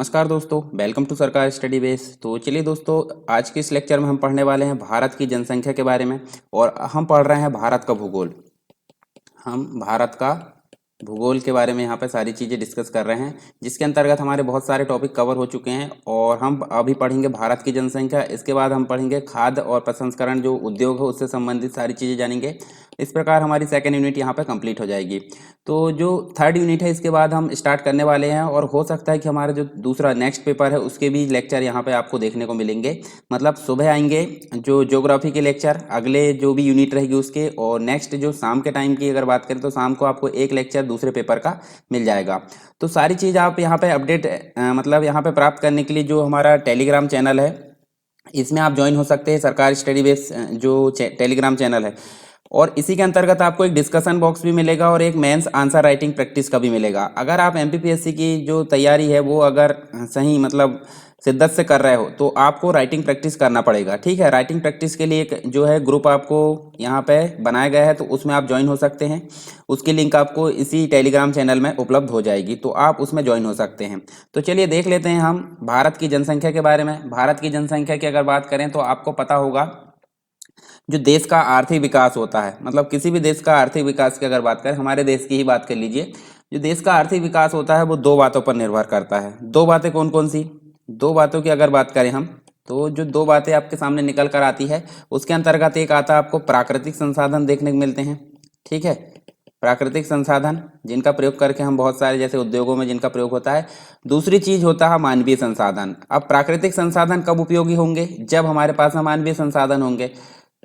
नमस्कार दोस्तों, welcome to सरकार स्टडी बेस। तो चलिए दोस्तों, आज के इस लेक्चर में हम पढ़ने वाले हैं भारत की जनसंख्या के बारे में। और हम पढ़ रहे हैं भारत का भूगोल। हम भारत का भूगोल के बारे में यहाँ पे सारी चीज़ें डिस्कस कर रहे हैं, जिसके अंतर्गत हमारे बहुत सारे टॉपिक कवर हो चुके हैं। और हम अभी पढ़ेंगे भारत की जनसंख्या, इसके बाद हम पढ़ेंगे खाद्य और प्रसंस्करण जो उद्योग है उससे संबंधित सारी चीज़ें जानेंगे। इस प्रकार हमारी सेकेंड यूनिट यहाँ पे कंप्लीट हो जाएगी। तो जो थर्ड यूनिट है इसके बाद हम स्टार्ट करने वाले हैं, और हो सकता है कि हमारा जो दूसरा नेक्स्ट पेपर है उसके भी लेक्चर यहाँ पे आपको देखने को मिलेंगे। मतलब सुबह आएंगे जो ज्योग्राफी के लेक्चर, अगले जो भी यूनिट रहेगी उसके, और नेक्स्ट जो शाम के टाइम की अगर बात करें तो शाम को आपको एक लेक्चर दूसरे पेपर का मिल जाएगा। तो सारी चीज़ आप यहाँ पे अपडेट मतलब यहाँ पे प्राप्त करने के लिए जो हमारा टेलीग्राम चैनल है इसमें आप ज्वाइन हो सकते हैं। सरकार स्टडी बेस जो टेलीग्राम चैनल है, और इसी के अंतर्गत आपको एक डिस्कशन बॉक्स भी मिलेगा और एक मेंस आंसर राइटिंग प्रैक्टिस का भी मिलेगा। अगर आप एमपीपीएससी की जो तैयारी है वो अगर सही मतलब शिद्दत से कर रहे हो तो आपको राइटिंग प्रैक्टिस करना पड़ेगा। ठीक है, राइटिंग प्रैक्टिस के लिए एक जो है ग्रुप आपको यहाँ पे बनाया गया है, तो उसमें आप ज्वाइन हो सकते हैं। उसकी लिंक आपको इसी टेलीग्राम चैनल में उपलब्ध हो जाएगी, तो आप उसमें ज्वाइन हो सकते हैं। तो चलिए देख लेते हैं हम भारत की जनसंख्या के बारे में। भारत की जनसंख्या की अगर बात करें तो आपको पता होगा जो देश का आर्थिक विकास होता है, मतलब किसी भी देश का आर्थिक विकास की अगर बात करें, हमारे देश की ही बात कर लीजिए, जो देश का आर्थिक विकास होता है वो दो बातों पर निर्भर करता है। दो बातें कौन कौन सी? दो बातों की अगर बात करें हम, तो जो दो बातें आपके सामने निकल कर आती है उसके अंतर्गत एक आता है आपको प्राकृतिक संसाधन देखने को मिलते हैं। ठीक है, प्राकृतिक संसाधन जिनका प्रयोग करके हम बहुत सारे जैसे उद्योगों में जिनका प्रयोग होता है। दूसरी चीज होता है मानवीय संसाधन। अब प्राकृतिक संसाधन कब उपयोगी होंगे? जब हमारे पास में मानवीय संसाधन होंगे।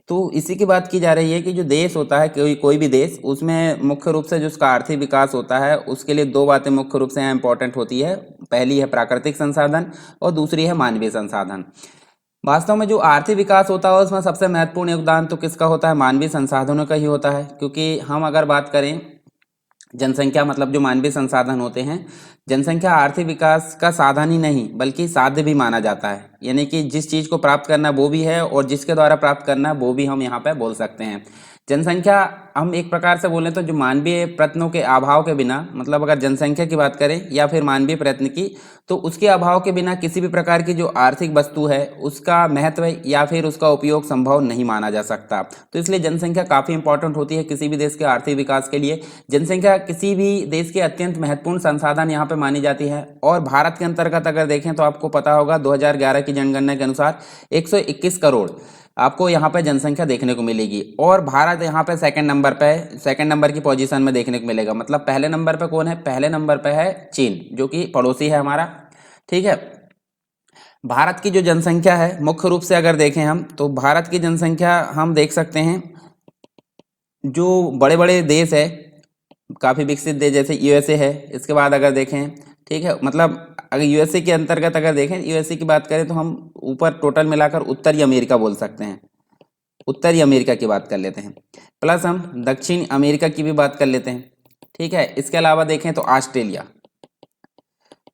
तो इसी की बात की जा रही है कि जो देश होता है, कोई भी देश, उसमें मुख्य रूप से जो उसका आर्थिक विकास होता है उसके लिए दो बातें मुख्य रूप से यहाँ इंपॉर्टेंट होती है। पहली है प्राकृतिक संसाधन और दूसरी है मानवीय संसाधन। वास्तव में जो आर्थिक विकास होता है उसमें सबसे महत्वपूर्ण योगदान तो किसका होता है? मानवीय संसाधनों का ही होता है। क्योंकि हम अगर बात करें जनसंख्या, मतलब जो मानवीय संसाधन होते हैं, जनसंख्या आर्थिक विकास का साधन ही नहीं बल्कि साध्य भी माना जाता है। यानी कि जिस चीज को प्राप्त करना वो भी है और जिसके द्वारा प्राप्त करना वो भी हम यहाँ पे बोल सकते हैं। जनसंख्या हम एक प्रकार से बोलें तो जो मानवीय प्रयत्नों के अभाव के बिना, मतलब अगर जनसंख्या की बात करें या फिर मानवीय प्रयत्न की, तो उसके अभाव के बिना किसी भी प्रकार की जो आर्थिक वस्तु है उसका महत्व या फिर उसका उपयोग संभव नहीं माना जा सकता। तो इसलिए जनसंख्या काफ़ी इंपॉर्टेंट होती है किसी भी देश के आर्थिक विकास के लिए। जनसंख्या किसी भी देश के अत्यंत महत्वपूर्ण संसाधन यहाँ पे मानी जाती है। और भारत के अंतर्गत अगर देखें तो आपको पता होगा 2011 की जनगणना के अनुसार 121 करोड़ आपको यहाँ पे जनसंख्या देखने को मिलेगी। और भारत यहाँ पे सेकंड नंबर की पोजीशन में देखने को मिलेगा। मतलब पहले नंबर पे कौन है? पहले नंबर पे है चीन, जो कि पड़ोसी है हमारा। ठीक है, भारत की जो जनसंख्या है मुख्य रूप से अगर देखें हम, तो भारत की जनसंख्या हम देख सकते हैं जो बड़े बड़े देश है, काफ़ी विकसित देश जैसे यूएसए है, इसके बाद अगर देखें, ठीक है, मतलब अगर यूएसए के अंतर्गत अगर देखें, यूएसए की बात करें तो हम ऊपर टोटल मिलाकर उत्तरी अमेरिका बोल सकते हैं। उत्तरी अमेरिका की बात कर लेते हैं, प्लस हम दक्षिण अमेरिका की भी बात कर लेते हैं। ठीक है, इसके अलावा देखें तो ऑस्ट्रेलिया।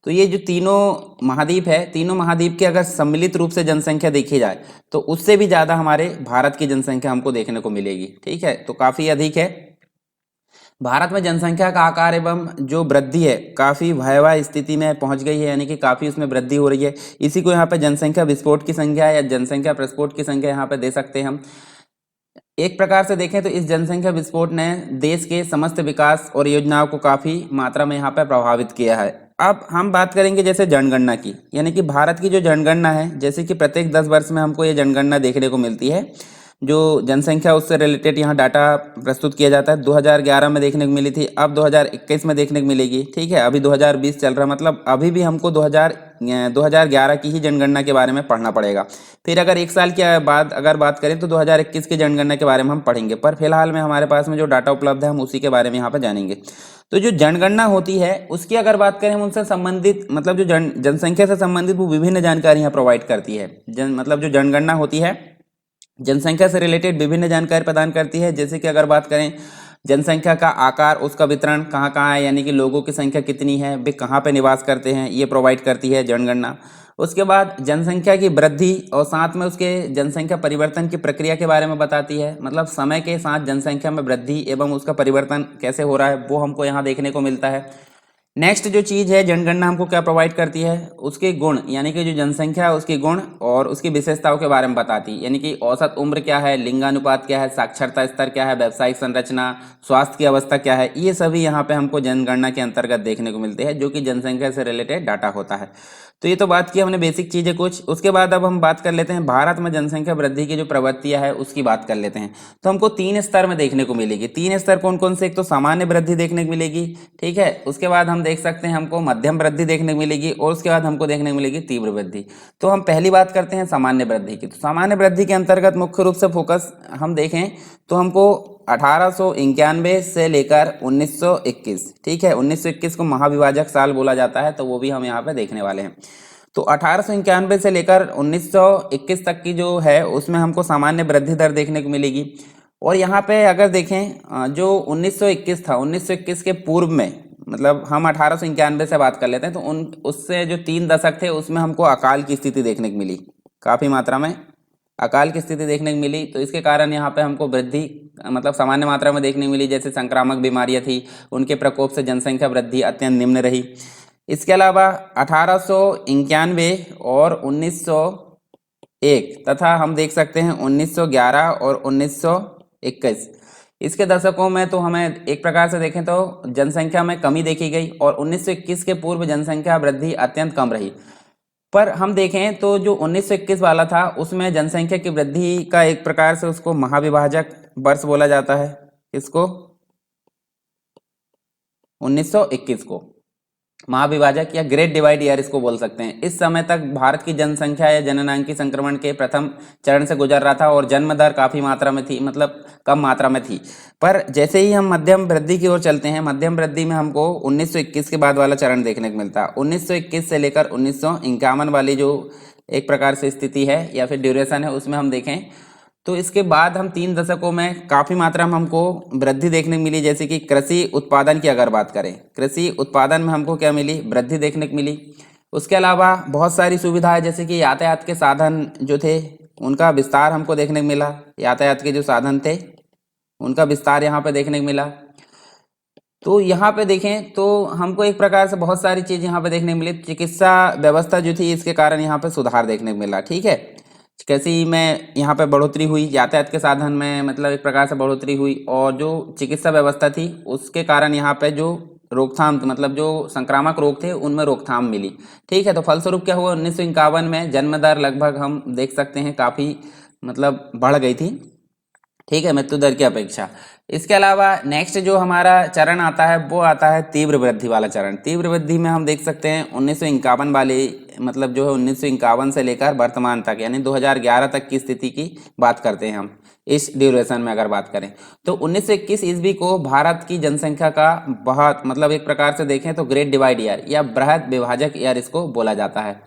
तो ये जो तीनों महाद्वीप है, तीनों महाद्वीप की अगर सम्मिलित रूप से जनसंख्या देखी जाए तो उससे भी ज़्यादा हमारे भारत की जनसंख्या हमको देखने को मिलेगी। ठीक है, तो काफ़ी अधिक है। भारत में जनसंख्या का आकार एवं जो वृद्धि है काफ़ी भयावह स्थिति में पहुंच गई है, यानी कि काफ़ी उसमें वृद्धि हो रही है। इसी को यहाँ पे जनसंख्या विस्फोट की संख्या या जनसंख्या प्रस्फोट की संख्या यहाँ पे दे सकते हैं हम। एक प्रकार से देखें तो इस जनसंख्या विस्फोट ने देश के समस्त विकास और योजनाओं को काफ़ी मात्रा में यहाँ पे प्रभावित किया है। अब हम बात करेंगे जैसे जनगणना की, यानी कि भारत की जो जनगणना है, जैसे कि प्रत्येक 10 वर्ष में हमको ये जनगणना देखने को मिलती है। जो जनसंख्या उससे रिलेटेड यहाँ डाटा प्रस्तुत किया जाता है। 2011 में देखने को मिली थी, अब 2021 में देखने को मिलेगी। ठीक है, अभी 2020 चल रहा है, मतलब अभी भी हमको 2011 की ही जनगणना के बारे में पढ़ना पड़ेगा। फिर अगर एक साल के बाद अगर बात करें तो 2021 की जनगणना के बारे में हम पढ़ेंगे, पर फिलहाल में हमारे पास में जो डाटा उपलब्ध है हम उसी के बारे में यहाँ पर जानेंगे। तो जो जनगणना होती है उसकी अगर बात करें हम उनसे संबंधित, मतलब जो जनसंख्या से संबंधित वो विभिन्न जानकारियाँ प्रोवाइड करती है। मतलब जो जनगणना होती है जनसंख्या से रिलेटेड विभिन्न जानकारी प्रदान करती है। जैसे कि अगर बात करें जनसंख्या का आकार, उसका वितरण कहाँ कहाँ है, यानी कि लोगों की संख्या कितनी है, वे कहाँ पे निवास करते हैं, ये प्रोवाइड करती है जनगणना। उसके बाद जनसंख्या की वृद्धि और साथ में उसके जनसंख्या परिवर्तन की प्रक्रिया के बारे में बताती है। मतलब समय के साथ जनसंख्या में वृद्धि एवं उसका परिवर्तन कैसे हो रहा है वो हमको यहाँ देखने को मिलता है। नेक्स्ट जो चीज़ है, जनगणना हमको क्या प्रोवाइड करती है, उसके गुण यानी कि जो जनसंख्या है उसके गुण और उसकी विशेषताओं के बारे में बताती है। यानी कि औसत उम्र क्या है, लिंगानुपात क्या है, साक्षरता स्तर क्या है, व्यावसायिक संरचना, स्वास्थ्य की अवस्था क्या है, ये सभी यहाँ पे हमको जनगणना के अंतर्गत देखने को मिलते हैं, जो कि जनसंख्या से रिलेटेड डाटा होता है। तो ये तो बात की हमने बेसिक चीज़ें कुछ। उसके बाद अब हम बात कर लेते हैं भारत में जनसंख्या वृद्धि की जो प्रवृत्तियां है उसकी बात कर लेते हैं। तो हमको 3 स्तर में देखने को मिलेगी। 3 स्तर कौन कौन से, एक तो सामान्य वृद्धि देखने को मिलेगी, ठीक है। उसके बाद हम देख सकते हैं हमको मध्यम वृद्धि देखने को मिलेगी और उसके बाद हमको देखने को मिलेगी तीव्र वृद्धि। तो हम पहली बात करते हैं सामान्य वृद्धि की। तो सामान्य वृद्धि के अंतर्गत मुख्य रूप से फोकस हम देखें तो हमको 1891 से लेकर 1921, ठीक है, 1921 को महाविभाजक साल बोला जाता है, तो वो भी हम यहाँ पे देखने वाले हैं। तो 1891 से लेकर 1921 तक की जो है उसमें हमको सामान्य वृद्धि दर देखने को मिलेगी। और यहाँ पे अगर देखें जो 1921 था, 1921 के पूर्व में, मतलब हम 1891 से बात कर लेते हैं, तो उन उससे जो 3 दशक थे उसमें हमको अकाल की स्थिति देखने को मिली, काफ़ी मात्रा में अकाल की स्थिति देखने को मिली। तो इसके कारण यहाँ पे हमको वृद्धि मतलब सामान्य मात्रा में देखने को मिली। जैसे संक्रामक बीमारियाँ थी, उनके प्रकोप से जनसंख्या वृद्धि अत्यंत निम्न रही। इसके अलावा 1891 और 1901 तथा हम देख सकते हैं 1911 और 1921, इसके दशकों में तो हमें एक प्रकार से देखें तो जनसंख्या में कमी देखी गई और 1921 के पूर्व जनसंख्या वृद्धि अत्यंत कम रही। पर हम देखें तो जो 1921 वाला था उसमें जनसंख्या की वृद्धि का एक प्रकार से उसको महाविभाजक वर्ष बोला जाता है। इसको 1921 को महाविभाजक या ग्रेट डिवाइड ईयर इसको बोल सकते हैं। इस समय तक भारत की जनसंख्या या जननांकी संक्रमण के प्रथम चरण से गुजर रहा था और जन्म दर काफ़ी मात्रा में थी, मतलब कम मात्रा में थी। पर जैसे ही हम मध्यम वृद्धि की ओर चलते हैं, मध्यम वृद्धि में हमको 1921 के बाद वाला चरण देखने को मिलता है। 1921 से लेकर 1951 वाली जो एक प्रकार से स्थिति है या फिर ड्यूरेशन है उसमें हम देखें तो इसके बाद हम 3 दशकों में काफ़ी मात्रा में हमको वृद्धि देखने को मिली। जैसे कि कृषि उत्पादन की अगर बात करें, कृषि उत्पादन में हमको क्या मिली, वृद्धि देखने को मिली। उसके अलावा बहुत सारी सुविधाएं जैसे कि यातायात के साधन जो थे उनका विस्तार हमको देखने को मिला। यातायात के जो साधन थे उनका विस्तार यहाँ पे देखने को मिला। तो यहाँ पे देखें तो हमको एक प्रकार से बहुत सारी चीज़ यहाँ पे देखने को मिली। चिकित्सा व्यवस्था जो थी इसके कारण यहाँ पे सुधार देखने को मिला, ठीक है। कृषि में यहाँ पे बढ़ोतरी हुई, यातायात के साधन में मतलब एक प्रकार से बढ़ोतरी हुई और जो चिकित्सा व्यवस्था थी उसके कारण यहाँ पे जो रोकथाम मतलब जो संक्रामक रोग थे उनमें रोकथाम मिली, ठीक है। तो फलस्वरूप क्या हुआ, 1951 में जन्म दर लगभग हम देख सकते हैं काफ़ी मतलब बढ़ गई थी, ठीक है, मृत्यु दर की अपेक्षा। इसके अलावा नेक्स्ट जो हमारा चरण आता है वो आता है तीव्र वृद्धि वाला चरण। तीव्र वृद्धि में हम देख सकते हैं 1951 वाली मतलब जो है 1951 से लेकर वर्तमान तक यानी 2011 तक की स्थिति की बात करते हैं हम। इस ड्यूरेशन में अगर बात करें तो 1921 ईस्वी को भारत की जनसंख्या का बहुत मतलब एक प्रकार से देखें तो ग्रेट डिवाइड ईयर या बृहद विभाजक ईयर इसको बोला जाता है।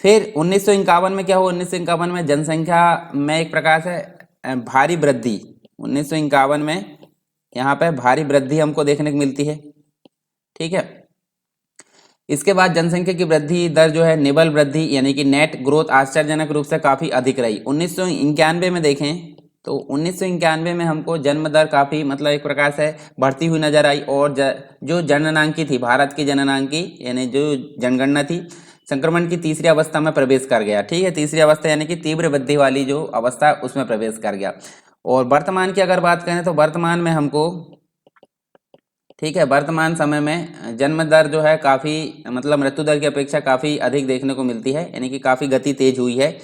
फिर 1951 में क्या हुआ, 1951 में जनसंख्या में एक प्रकार से भारी वृद्धि, 1951 में यहाँ पे भारी वृद्धि हमको देखने को मिलती है, ठीक है। इसके बाद जनसंख्या की वृद्धि दर जो है निबल वृद्धि यानी कि नेट ग्रोथ आश्चर्यजनक रूप से काफ़ी अधिक रही। 1991 में देखें तो 1991 में हमको जन्म दर काफ़ी मतलब एक प्रकार से बढ़ती हुई नजर आई और जो जननांकी थी, भारत की जननांकी यानी जो जनगणना थी, संक्रमण की तीसरी अवस्था में प्रवेश कर गया, ठीक है। तीसरी अवस्था यानी कि तीव्र वृद्धि वाली जो अवस्था उसमें प्रवेश कर गया। और वर्तमान की अगर बात करें तो वर्तमान में हमको, ठीक है, वर्तमान समय में जन्म दर जो है काफ़ी मतलब मृत्यु दर की अपेक्षा काफ़ी अधिक देखने को मिलती है, यानी कि काफ़ी गति तेज हुई है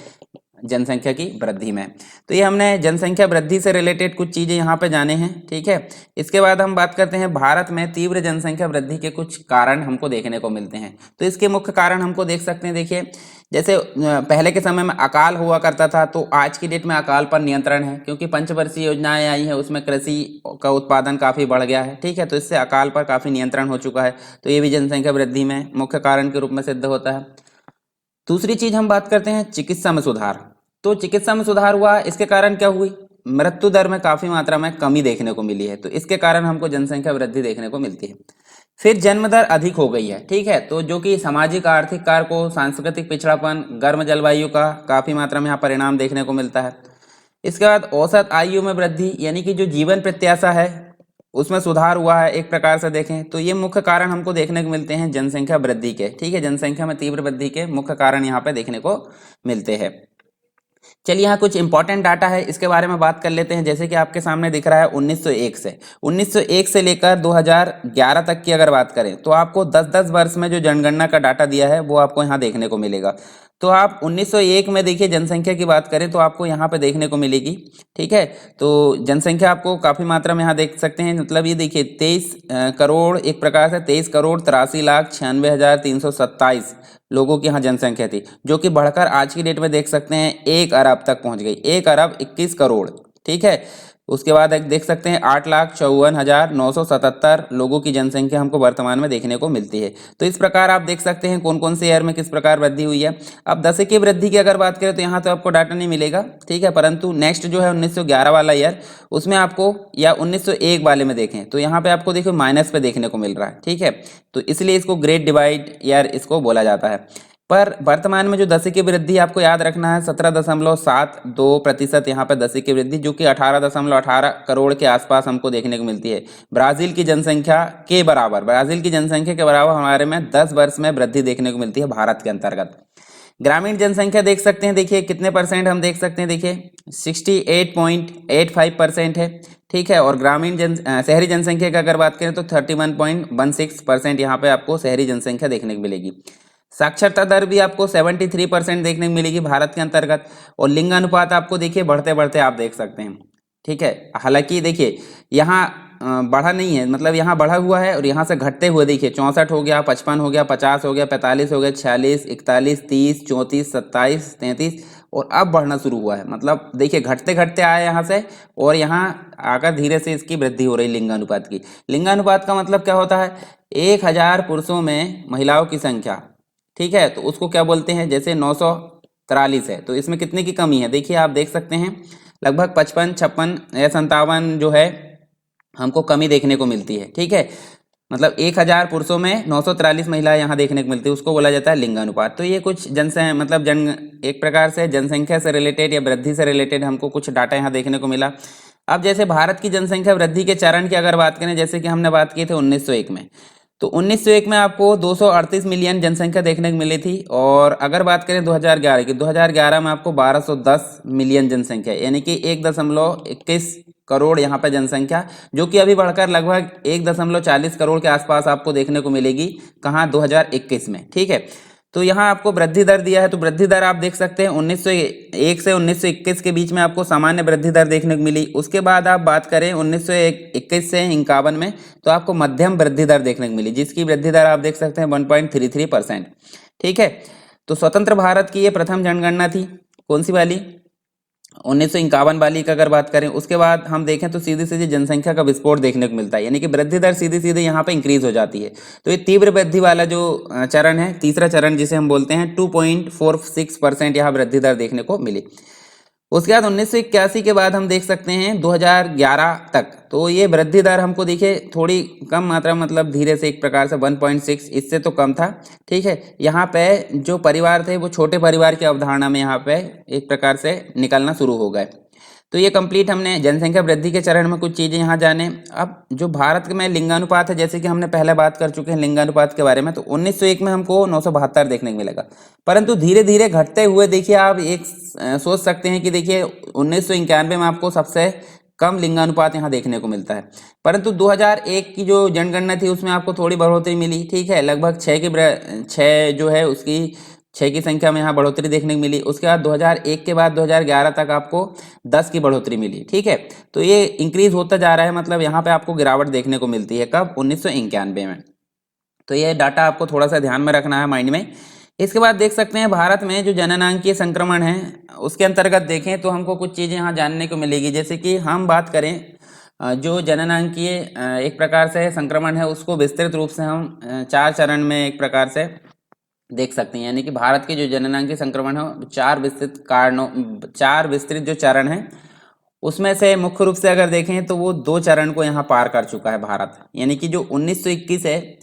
जनसंख्या की वृद्धि में। तो ये हमने जनसंख्या वृद्धि से रिलेटेड कुछ चीज़ें यहाँ पे जाने हैं, ठीक है। इसके बाद हम बात करते हैं भारत में तीव्र जनसंख्या वृद्धि के कुछ कारण हमको देखने को मिलते हैं। तो इसके मुख्य कारण हमको देख सकते हैं। देखिए जैसे पहले के समय में अकाल हुआ करता था, तो आज की डेट में अकाल पर नियंत्रण है क्योंकि पंचवर्षीय योजनाएं आई हैं, उसमें कृषि का उत्पादन काफ़ी बढ़ गया है, ठीक है। तो इससे अकाल पर काफ़ी नियंत्रण हो चुका है। तो ये भी जनसंख्या वृद्धि में मुख्य कारण के रूप में सिद्ध होता है। दूसरी चीज हम बात करते हैं चिकित्सा में सुधार। तो चिकित्सा में सुधार हुआ, इसके कारण क्या हुई, मृत्यु दर में काफी मात्रा में कमी देखने को मिली है। तो इसके कारण हमको जनसंख्या वृद्धि देखने को मिलती है। फिर जन्म दर अधिक हो गई है, ठीक है। तो जो कि सामाजिक आर्थिक कारकों, सांस्कृतिक पिछड़ापन, गर्म जलवायु का काफी मात्रा में यहाँ परिणाम देखने को मिलता है। इसके बाद औसत आयु में वृद्धि यानी कि जो जीवन प्रत्याशा है उसमें सुधार हुआ है एक प्रकार से देखें तो ये मुख्य कारण हमको देखने को मिलते हैं जनसंख्या वृद्धि के। ठीक है, जनसंख्या में तीव्र वृद्धि के मुख्य कारण यहाँ पे देखने को मिलते हैं। चलिए यहाँ कुछ इंपॉर्टेंट डाटा है, इसके बारे में बात कर लेते हैं। जैसे कि आपके सामने दिख रहा है 1901 से लेकर 2011 तक की अगर बात करें तो आपको 10-10 वर्ष में जो जनगणना का डाटा दिया है वो आपको यहाँ देखने को मिलेगा। तो आप 1901 में देखिए जनसंख्या की बात करें तो आपको यहाँ पे देखने को मिलेगी। ठीक है, तो जनसंख्या आपको काफ़ी मात्रा में यहाँ देख सकते हैं। मतलब ये देखिए 23 करोड़, एक प्रकार से 23,83,96,327 लोगों की यहाँ जनसंख्या थी, जो कि बढ़कर आज की डेट में देख सकते हैं 1 अरब तक पहुँच गई, 1 अरब 21 करोड़। ठीक है, उसके बाद एक देख सकते हैं 8,54,977 लोगों की जनसंख्या हमको वर्तमान में देखने को मिलती है। तो इस प्रकार आप देख सकते हैं कौन कौन से ईयर में किस प्रकार वृद्धि हुई है। अब दशकीय वृद्धि की अगर बात करें तो यहाँ तो आपको डाटा नहीं मिलेगा। ठीक है, परंतु नेक्स्ट जो है 1911 वाला ईयर, उसमें आपको, या 1901 वाले में देखें तो यहाँ पे आपको देखो माइनस पे देखने को मिल रहा है। ठीक है, तो इसलिए इसको ग्रेट डिवाइड ईयर इसको बोला जाता है। पर वर्तमान में जो दशकीय वृद्धि आपको याद रखना है 17.72% यहाँ पे दशकीय वृद्धि, जो कि 18.18 करोड़ के आसपास हमको देखने को मिलती है। ब्राजील की जनसंख्या के बराबर, ब्राजील की जनसंख्या के बराबर हमारे में 10 वर्ष में वृद्धि देखने को मिलती है भारत के अंतर्गत। ग्रामीण जनसंख्या देख सकते हैं, देखिए कितने परसेंट हम देख सकते हैं, देखिए 68.85% है। ठीक है, और शहरी जनसंख्या की अगर बात करें तो 31.16% यहाँ पे आपको शहरी जनसंख्या देखने को मिलेगी। साक्षरता दर भी आपको 73% देखने को मिलेगी भारत के अंतर्गत। और लिंगानुपात आपको देखिए बढ़ते बढ़ते आप देख सकते हैं। ठीक है, हालांकि देखिए यहाँ बढ़ा नहीं है, मतलब यहाँ बढ़ा हुआ है और यहाँ से घटते हुए देखिए 64 हो गया, 55 हो गया, 50 हो गया, 45 हो गया, 46, 41, 30, 34, 27, 33 और अब बढ़ना शुरू हुआ है। मतलब देखिए घटते घटते आया यहाँ से और यहाँ आकर धीरे से इसकी वृद्धि हो रही लिंगानुपात की। लिंगानुपात का मतलब क्या होता है, 1000 पुरुषों में महिलाओं की संख्या। ठीक है, तो उसको क्या बोलते हैं, जैसे 943 है तो इसमें कितने की कमी है, देखिए आप देख सकते हैं लगभग 55, 56 या 57 जो है हमको कमी देखने को मिलती है। ठीक है, मतलब 1000 पुरुषों में 943 महिलाएं यहाँ देखने को मिलती है, उसको बोला जाता है लिंगानुपात। तो ये कुछ एक प्रकार से जनसंख्या से रिलेटेड या वृद्धि से रिलेटेड हमको कुछ डाटा यहाँ देखने को मिला। अब जैसे भारत की जनसंख्या वृद्धि के चरण की अगर बात करें, जैसे कि हमने बात की थी 1901 में, तो 1901 में आपको 238 मिलियन जनसंख्या देखने को मिली थी। और अगर बात करें 2011 की, 2011 में आपको 1210 मिलियन जनसंख्या, यानी कि 1.21 करोड़ यहाँ पे जनसंख्या, जो कि अभी बढ़कर लगभग 1.40 करोड़ के आसपास आपको देखने को मिलेगी। कहाँ, 2021 में। ठीक है, तो यहाँ आपको वृद्धि दर दिया है, तो वृद्धि दर आप देख सकते हैं 1901 से 1921 के बीच में आपको सामान्य वृद्धि दर देखने को मिली। उसके बाद आप बात करें 1921 से 51 में तो आपको मध्यम वृद्धि दर देखने को मिली, जिसकी वृद्धि दर आप देख सकते हैं 1.33%। ठीक है, तो स्वतंत्र भारत की ये प्रथम जनगणना थी, कौन सी वाली, 1951 वाली का अगर बात करें। उसके बाद हम देखें तो सीधी सीधी जनसंख्या का विस्फोट देखने को मिलता है, यानी कि वृद्धि दर सीधी सीधी यहाँ पे इंक्रीज हो जाती है। तो ये तीव्र वृद्धि वाला जो चरण है, तीसरा चरण जिसे हम बोलते हैं, 2.46% यहाँ वृद्धि दर देखने को मिली। उसके बाद 1981 के बाद हम देख सकते हैं 2011 तक, तो ये वृद्धि दर हमको देखिए थोड़ी कम मात्रा, मतलब धीरे से एक प्रकार से 1.6, इससे तो कम था। ठीक है, यहाँ पे जो परिवार थे वो छोटे परिवार की अवधारणा में यहाँ पे एक प्रकार से निकलना शुरू हो गए। तो ये कंप्लीट हमने जनसंख्या वृद्धि के चरण में कुछ चीज़ें यहाँ जाने। अब जो भारत में लिंगानुपात है, जैसे कि हमने पहले बात कर चुके हैं लिंगानुपात के बारे में, तो 1901 में हमको 972 देखने को मिलेगा, परंतु धीरे धीरे घटते हुए देखिए आप एक सोच सकते हैं कि देखिए 1991 में आपको सबसे कम लिंगानुपात यहाँ देखने को मिलता है। परंतु 2001 की जो जनगणना थी उसमें आपको थोड़ी बढ़ोतरी मिली। ठीक है, लगभग 6 जो है उसकी 6 की संख्या में यहाँ बढ़ोतरी देखने को मिली। उसके बाद 2001 के बाद 2011 तक आपको 10 की बढ़ोतरी मिली। ठीक है, तो ये इंक्रीज होता जा रहा है, मतलब यहाँ पे आपको गिरावट देखने को मिलती है। कब, 1991 में। तो ये डाटा आपको थोड़ा सा ध्यान में रखना है, माइंड में। इसके बाद देख सकते हैं भारत में जो जननांकीय संक्रमण है उसके अंतर्गत देखें तो हमको कुछ चीज़ें यहाँ जानने को मिलेगी। जैसे कि हम बात करें जो जननांकीय एक प्रकार से संक्रमण है उसको विस्तृत रूप से हम 4 चरण में एक प्रकार से देख सकते हैं, यानी कि भारत के जो जननांकीय संक्रमण है 4 विस्तृत जो चरण है उसमें से मुख्य रूप से अगर देखें तो वो 2 चरण को यहाँ पार कर चुका है भारत। यानी कि जो 1921 है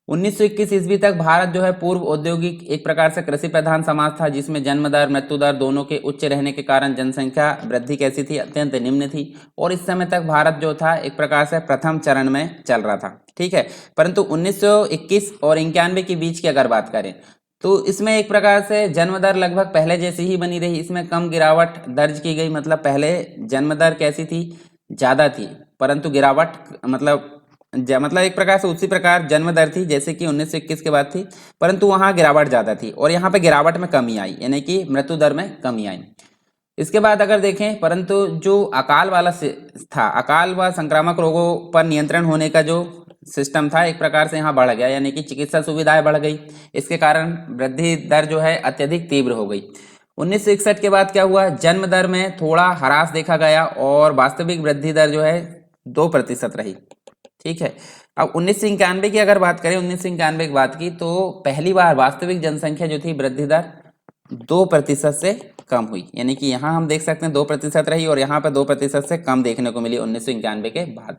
1921 ईस्वी तक भारत जो है पूर्व औद्योगिक एक प्रकार से कृषि प्रधान समाज था, जिसमें जन्म दर मृत्यु दर दोनों के उच्च रहने के कारण जनसंख्या वृद्धि कैसी थी, अत्यंत निम्न थी। और इस समय तक भारत जो था एक प्रकार से प्रथम चरण में चल रहा था, ठीक है। परंतु 1921 और 91 के बीच की अगर बात करें तो इसमें एक प्रकार से जन्म दर लगभग पहले जैसी ही बनी रही, इसमें कम गिरावट दर्ज की गई। मतलब पहले जन्म दर कैसी थी, ज्यादा थी, परंतु गिरावट मतलब एक प्रकार से उसी प्रकार जन्म दर थी जैसे कि 1921 के बाद थी, परंतु वहां गिरावट ज्यादा थी और यहाँ पे गिरावट में कमी आई, यानी कि मृत्यु दर में कमी आई। इसके बाद अगर देखें, परंतु जो अकाल वाला था, अकाल व संक्रामक रोगों पर नियंत्रण होने का जो सिस्टम था एक प्रकार से यहाँ बढ़ गया, यानी कि चिकित्सा सुविधाएं बढ़ गई। इसके कारण वृद्धि दर जो है अत्यधिक तीव्र हो गई। 1961 के बाद क्या हुआ, जन्म दर में थोड़ा ह्रास देखा गया और वास्तविक वृद्धि दर जो है 2% रही, ठीक है। अब 1991 की अगर बात करें, 1991 की बात की तो पहली बार वास्तविक जनसंख्या जो थी वृद्धि दर 2% से कम हुई, यानी कि यहाँ हम देख सकते हैं 2% रही और यहाँ पर 2% से कम देखने को मिली 1991 के बाद।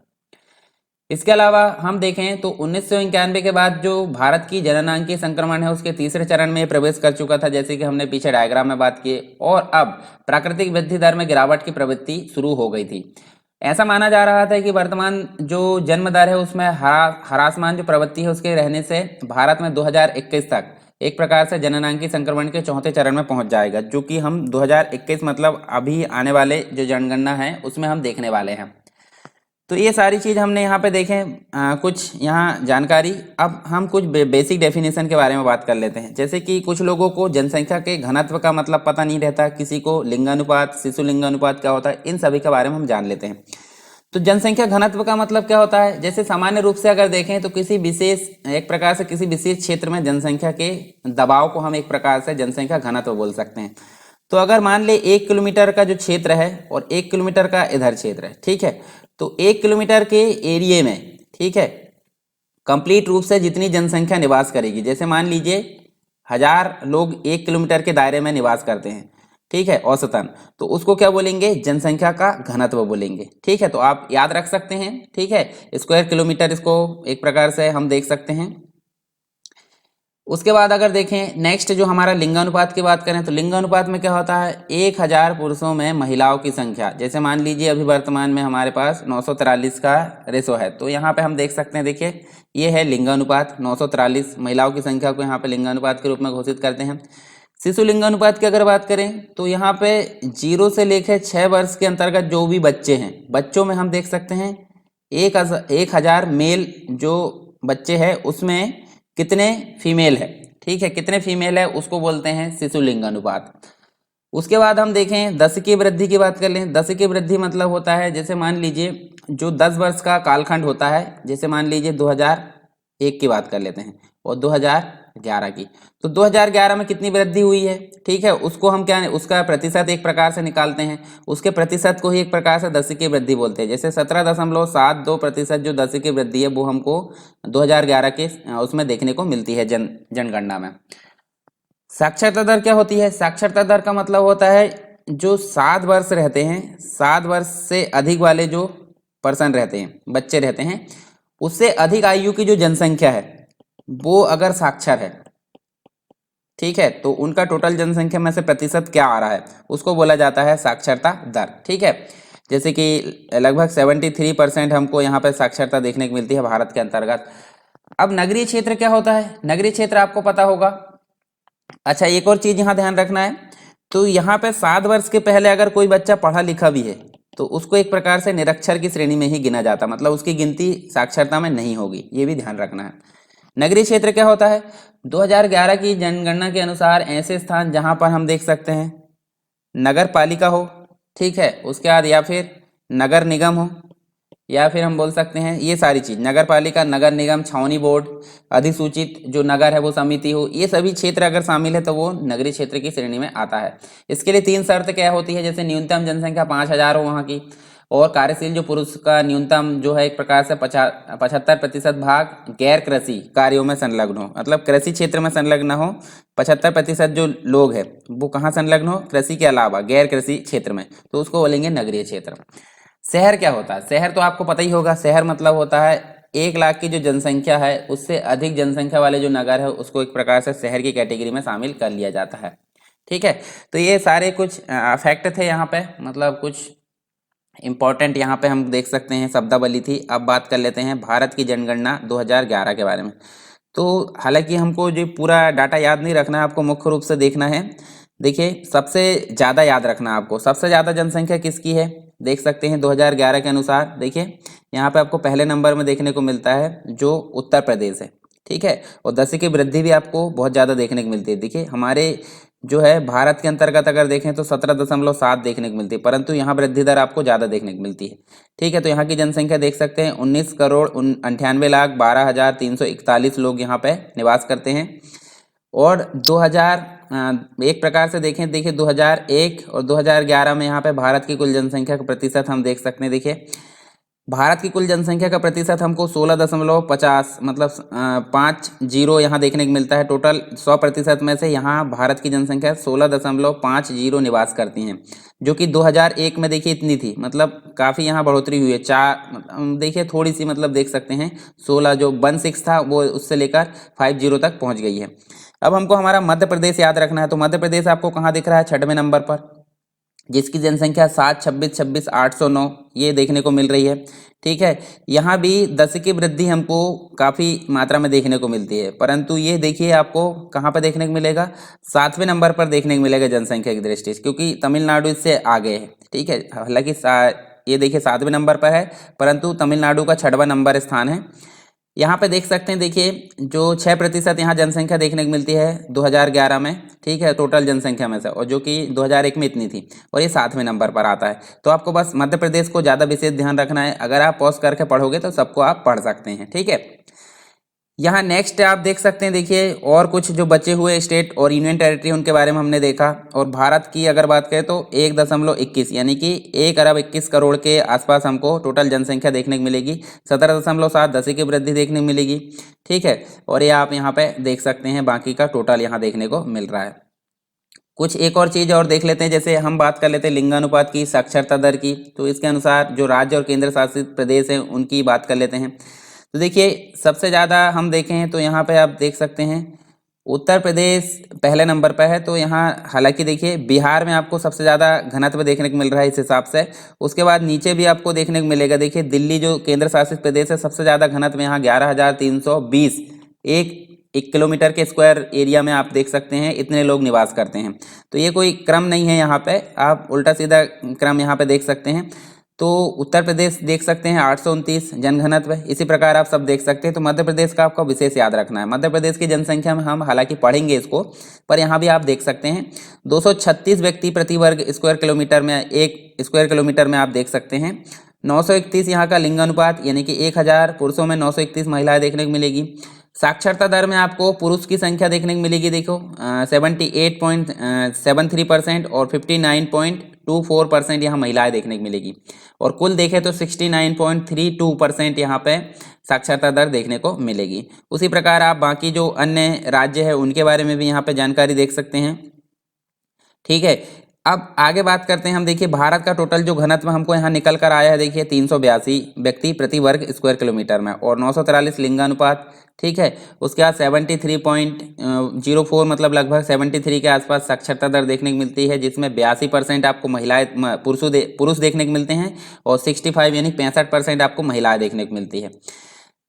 इसके अलावा हम देखें तो 1991 के बाद जो भारत की जननांकीय संक्रमण है उसके तीसरे चरण में प्रवेश कर चुका था, जैसे कि हमने पीछे डायग्राम में बात की, और अब प्राकृतिक वृद्धि दर में गिरावट की प्रवृत्ति शुरू हो गई थी। ऐसा माना जा रहा था कि वर्तमान जो जन्म दर है उसमें ह्रासमान जो प्रवृत्ति है उसके रहने से भारत में 2021 तक एक प्रकार से जननांकीय संक्रमण के चौथे चरण में पहुंच जाएगा, जो कि हम 2021 मतलब अभी आने वाले जो जनगणना है उसमें हम देखने वाले हैं। तो ये सारी चीज़ हमने यहाँ पे देखें, कुछ यहाँ जानकारी। अब हम कुछ बेसिक डेफिनेशन के बारे में बात कर लेते हैं। जैसे कि कुछ लोगों को जनसंख्या के घनत्व का मतलब पता नहीं रहता, किसी को लिंगानुपात, शिशु लिंगानुपात क्या होता है, इन सभी के बारे में हम जान लेते हैं। तो जनसंख्या घनत्व का मतलब क्या होता है, जैसे सामान्य रूप से अगर देखें तो किसी विशेष एक प्रकार से किसी विशेष क्षेत्र में जनसंख्या के दबाव को हम एक प्रकार से जनसंख्या घनत्व बोल सकते हैं। तो अगर मान ले 1 किलोमीटर का जो क्षेत्र है और 1 किलोमीटर का इधर क्षेत्र है, ठीक है, तो 1 किलोमीटर के एरिया में, ठीक है, कंप्लीट रूप से जितनी जनसंख्या निवास करेगी, जैसे मान लीजिए 1000 लोग 1 किलोमीटर के दायरे में निवास करते हैं, ठीक है, औसतन, तो उसको क्या बोलेंगे, जनसंख्या का घनत्व बोलेंगे, ठीक है। तो आप याद रख सकते हैं, ठीक है, स्क्वायर किलोमीटर इसको एक प्रकार से हम देख सकते हैं। उसके बाद अगर देखें नेक्स्ट जो हमारा लिंगानुपात की बात करें तो लिंगानुपात में क्या होता है, 1000 पुरुषों में महिलाओं की संख्या, जैसे मान लीजिए अभी वर्तमान में हमारे पास 943 का रेशो है, तो यहाँ पे हम देख सकते हैं, देखिए ये है लिंगानुपात 943, महिलाओं की संख्या को यहाँ पे लिंगानुपात के रूप में घोषित करते हैं। शिशु लिंगानुपात की अगर बात करें तो यहाँ पे 0 से लेकर 6 वर्ष के अंतर्गत जो भी बच्चे हैं, बच्चों में हम देख सकते हैं 1000 मेल जो बच्चे हैं उसमें कितने फीमेल है, ठीक है, कितने फीमेल है उसको बोलते हैं शिशु लिंगानुपात। उसके बाद हम देखें दशकीय वृद्धि की बात कर लें। दशकीय वृद्धि मतलब होता है, जैसे मान लीजिए जो 10 वर्ष का कालखंड होता है, जैसे मान लीजिए 2001 की बात कर लेते हैं और 2011 की, तो 2011 में कितनी वृद्धि हुई है, ठीक है, उसको हम क्या, उसका प्रतिशत एक प्रकार से निकालते हैं, उसके प्रतिशत को ही एक प्रकार से दशकीय वृद्धि बोलते हैं। जैसे 17.72% जो दशकीय वृद्धि है वो हमको 2011 के उसमें देखने को मिलती है जनगणना में। साक्षरता दर क्या होती है, साक्षरता दर का मतलब होता है जो 7 वर्ष रहते हैं, 7 वर्ष से अधिक वाले जो पर्सन रहते हैं, बच्चे रहते हैं, उससे अधिक आयु की जो जनसंख्या है वो अगर साक्षर है, ठीक है, तो उनका टोटल जनसंख्या में से प्रतिशत क्या आ रहा है उसको बोला जाता है साक्षरता दर, ठीक है। जैसे कि लगभग 73% हमको यहाँ पे साक्षरता देखने को मिलती है भारत के अंतर्गत। अब नगरीय क्षेत्र क्या होता है, नगरीय क्षेत्र आपको पता होगा। अच्छा, एक और चीज यहाँ ध्यान रखना है, तो यहाँ पे 7 वर्ष के पहले अगर कोई बच्चा पढ़ा लिखा भी है तो उसको एक प्रकार से निरक्षर की श्रेणी में ही गिना जाता, मतलब उसकी गिनती साक्षरता में नहीं होगी, ये भी ध्यान रखना है। नगरीय क्षेत्र क्या होता है, 2011 की जनगणना के अनुसार ऐसे स्थान जहां पर हम देख सकते हैं नगर पालिका हो, ठीक है, उसके बाद या फिर नगर निगम हो, या फिर हम बोल सकते हैं ये सारी चीज, नगर पालिका, नगर निगम, छावनी बोर्ड, अधिसूचित जो नगर है वो समिति हो, ये सभी क्षेत्र अगर शामिल है तो वो नगरीय क्षेत्र की श्रेणी में आता है। इसके लिए 3 शर्त क्या होती है, जैसे न्यूनतम जनसंख्या 5000 हो वहाँ की, और कार्यशील जो पुरुष का न्यूनतम जो है एक प्रकार से 75% भाग गैर कृषि कार्यों में संलग्न हो, मतलब कृषि क्षेत्र में संलग्न हो। 75% जो लोग हैं वो कहाँ संलग्न हो, कृषि के अलावा गैर कृषि क्षेत्र में, तो उसको बोलेंगे नगरीय क्षेत्र। शहर क्या होता है, शहर तो आपको पता ही होगा, शहर मतलब होता है 1 लाख की जो जनसंख्या है उससे अधिक जनसंख्या वाले जो नगर है उसको एक प्रकार से शहर की कैटेगरी में शामिल कर लिया जाता है। ठीक है, तो ये सारे कुछ फैक्ट थे यहाँ पे, मतलब कुछ इम्पोर्टेंट यहाँ पे हम देख सकते हैं शब्दावली थी। अब बात कर लेते हैं भारत की जनगणना 2011 के बारे में। तो हालांकि हमको जो पूरा डाटा याद नहीं रखना है, आपको मुख्य रूप से देखना है। देखिए सबसे ज़्यादा याद रखना है आपको, सबसे ज़्यादा जनसंख्या किसकी है, देख सकते हैं 2011 के अनुसार। देखिए यहाँ पे आपको पहले नंबर में देखने को मिलता है जो उत्तर प्रदेश है। ठीक है, और 10 की वृद्धि भी आपको बहुत ज़्यादा देखने को मिलती है। देखिए हमारे जो है भारत के अंतर्गत अगर देखें तो 17.7 देखने को मिलती है, परंतु यहाँ वृद्धि दर आपको ज़्यादा देखने को मिलती है। ठीक है, तो यहाँ की जनसंख्या देख सकते हैं 19,98,12,341 लोग यहाँ पे निवास करते हैं। और 2000 एक प्रकार से देखें, देखिए 2001 और 2011 में यहाँ पे भारत की कुल जनसंख्या का प्रतिशत हम देख सकते हैं। देखिए भारत की कुल जनसंख्या का प्रतिशत हमको 16.50 मतलब 50 यहाँ देखने को मिलता है। टोटल 100% में से यहाँ भारत की जनसंख्या 16.50 निवास करती हैं, जो कि 2001 में देखिए इतनी थी, मतलब काफ़ी यहाँ बढ़ोतरी हुई है। देखिए थोड़ी सी मतलब देख सकते हैं 16 जो 16 था वो उससे लेकर 50 तक पहुँच गई है। अब हमको हमारा मध्य प्रदेश याद रखना है, तो मध्य प्रदेश आपको कहाँ दिख रहा है, 6वें नंबर पर, जिसकी जनसंख्या 7, 26, 26, 809 ये देखने को मिल रही है। ठीक है, यहाँ भी 10 की वृद्धि हमको काफ़ी मात्रा में देखने को मिलती है, परंतु ये देखिए आपको कहाँ पर देखने को मिलेगा, 7वें नंबर पर देखने को मिलेगा जनसंख्या की दृष्टि से, क्योंकि तमिलनाडु इससे आगे है। ठीक है, हालांकि ये देखिए 7वें नंबर पर है, परंतु तमिलनाडु का 6वां नंबर स्थान है। यहाँ पे देख सकते हैं, देखिए जो 6% यहाँ जनसंख्या देखने को मिलती है 2011 में। ठीक है, टोटल जनसंख्या में से, और जो कि 2001 में इतनी थी, और ये 7वें नंबर पर आता है। तो आपको बस मध्य प्रदेश को ज़्यादा विशेष ध्यान रखना है, अगर आप पॉज करके पढ़ोगे तो सबको आप पढ़ सकते हैं। ठीक है, यहाँ नेक्स्ट आप देख सकते हैं, देखिए और कुछ जो बचे हुए स्टेट और यूनियन टेरिटरी उनके बारे में हमने देखा। और भारत की अगर बात करें तो 1.21 यानी कि 1 अरब 21 करोड़ के आसपास हमको टोटल जनसंख्या देखने को मिलेगी। 17.7 10 की वृद्धि देखने को मिलेगी। ठीक है, और ये आप यहाँ पे देख सकते हैं बाकी का टोटल यहाँ देखने को मिल रहा है। कुछ एक और चीज़ और देख लेते हैं, जैसे हम बात कर लेते हैं लिंगानुपात की, साक्षरता दर की। तो इसके अनुसार जो राज्य और केंद्र शासित प्रदेश हैं उनकी बात कर लेते हैं। तो देखिए सबसे ज़्यादा हम देखें तो यहाँ पे आप देख सकते हैं उत्तर प्रदेश पहले नंबर पर है। तो यहाँ हालांकि देखिए बिहार में आपको सबसे ज़्यादा घनत्व देखने को मिल रहा है इस हिसाब से। उसके बाद नीचे भी आपको देखने को मिलेगा, देखिए दिल्ली जो केंद्र शासित प्रदेश है, सबसे ज़्यादा घनत्व यहाँ 11,320 एक किलोमीटर के स्क्वायर एरिया में आप देख सकते हैं इतने लोग निवास करते हैं। तो ये कोई क्रम नहीं है, यहाँ पे आप उल्टा सीधा क्रम यहाँ पे देख सकते हैं। तो उत्तर प्रदेश देख सकते हैं 829 जनघनत्व है, इसी प्रकार आप सब देख सकते हैं। तो मध्य प्रदेश का आपको विशेष याद रखना है। मध्य प्रदेश की जनसंख्या में हम हालांकि पढ़ेंगे इसको, पर यहाँ भी आप देख सकते हैं 236 व्यक्ति प्रति वर्ग स्क्वायर किलोमीटर में, 1 स्क्वायर किलोमीटर में आप देख सकते हैं। 931 यहाँ का लिंगानुपात, यानी कि 1000 पुरुषों में 931 महिलाएं देखने को मिलेगी। साक्षरता दर में आपको पुरुष की संख्या देखने को मिलेगी, देखो 78.73% और 59.24% यहाँ महिलाएं देखने को मिलेगी। और कुल देखें तो 69.32% यहाँ पे साक्षरता दर देखने को मिलेगी। उसी प्रकार आप बाकी जो अन्य राज्य है उनके बारे में भी यहाँ पे जानकारी देख सकते हैं। ठीक है, अब आगे बात करते हैं हम। देखिए भारत का टोटल जो घनत्व हमको यहाँ निकल कर आया है, देखिए 382 व्यक्ति प्रति वर्ग स्क्वायर किलोमीटर में, और 943 लिंगानुपात। ठीक है, उसके बाद 73.04 मतलब लगभग 73 के आसपास साक्षरता दर देखने को मिलती है, जिसमें 82% आपको महिलाएं पुरुष देखने को मिलते हैं, और 65 यानी 65% आपको महिलाएं देखने को मिलती है।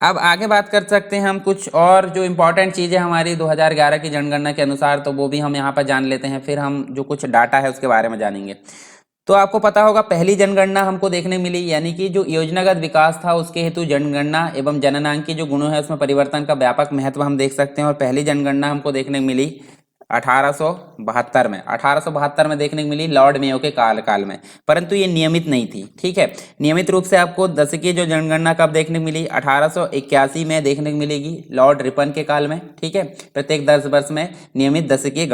अब आगे बात कर सकते हैं हम कुछ और जो इम्पोर्टेंट चीज़ें हमारी 2011 की जनगणना के अनुसार, तो वो भी हम यहाँ पर जान लेते हैं। फिर हम जो कुछ डाटा है उसके बारे में जानेंगे। तो आपको पता होगा पहली जनगणना हमको देखने मिली, यानी कि जो योजनागत विकास था उसके हेतु जनगणना एवं जननांग की जो गुणों है उसमें परिवर्तन का व्यापक महत्व हम देख सकते हैं। और पहली जनगणना हमको देखने मिली 1872 में, 1872 में देखने को मिली लॉर्ड मेयो के काल में, परंतु ये नियमित नहीं थी। ठीक है, नियमित रूप से आपको 10 की जो जनगणना कब देखने को मिली, 1881 में देखने को मिलेगी लॉर्ड रिपन के काल में। ठीक है, प्रत्येक 10 वर्ष में नियमित 10 की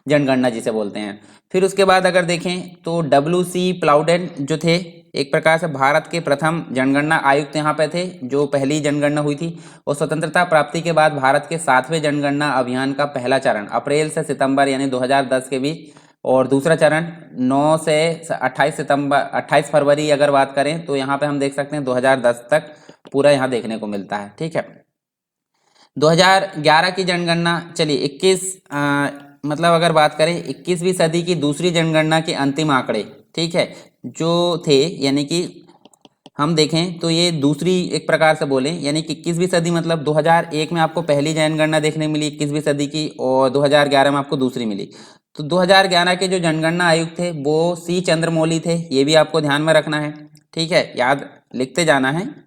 जनगणना जिसे बोलते हैं। फिर उसके बाद अगर देखें तो WC प्लाउडेन जो थे, एक प्रकार से भारत के प्रथम जनगणना आयुक्त यहाँ पे थे, जो पहली जनगणना हुई थी। और स्वतंत्रता प्राप्ति के बाद भारत के 7वें जनगणना अभियान का पहला चरण अप्रैल से सितंबर यानी 2010 के बीच, और दूसरा चरण 9 से 28 फरवरी अगर बात करें तो यहाँ पे हम देख सकते हैं 2010 तक पूरा यहाँ देखने को मिलता है। ठीक है, 2011 की जनगणना, चलिए 21 मतलब अगर बात करें 21वीं सदी की दूसरी जनगणना के अंतिम आंकड़े, ठीक है, जो थे, यानी कि हम देखें तो ये दूसरी एक प्रकार से बोलें, यानी कि 21वीं सदी मतलब 2001 में आपको पहली जनगणना देखने को मिली 21वीं सदी की, और 2011 में आपको दूसरी मिली। तो 2011 के जो जनगणना आयुक्त थे वो सी चंद्रमौली थे, ये भी आपको ध्यान में रखना है। ठीक है, याद लिखते जाना है।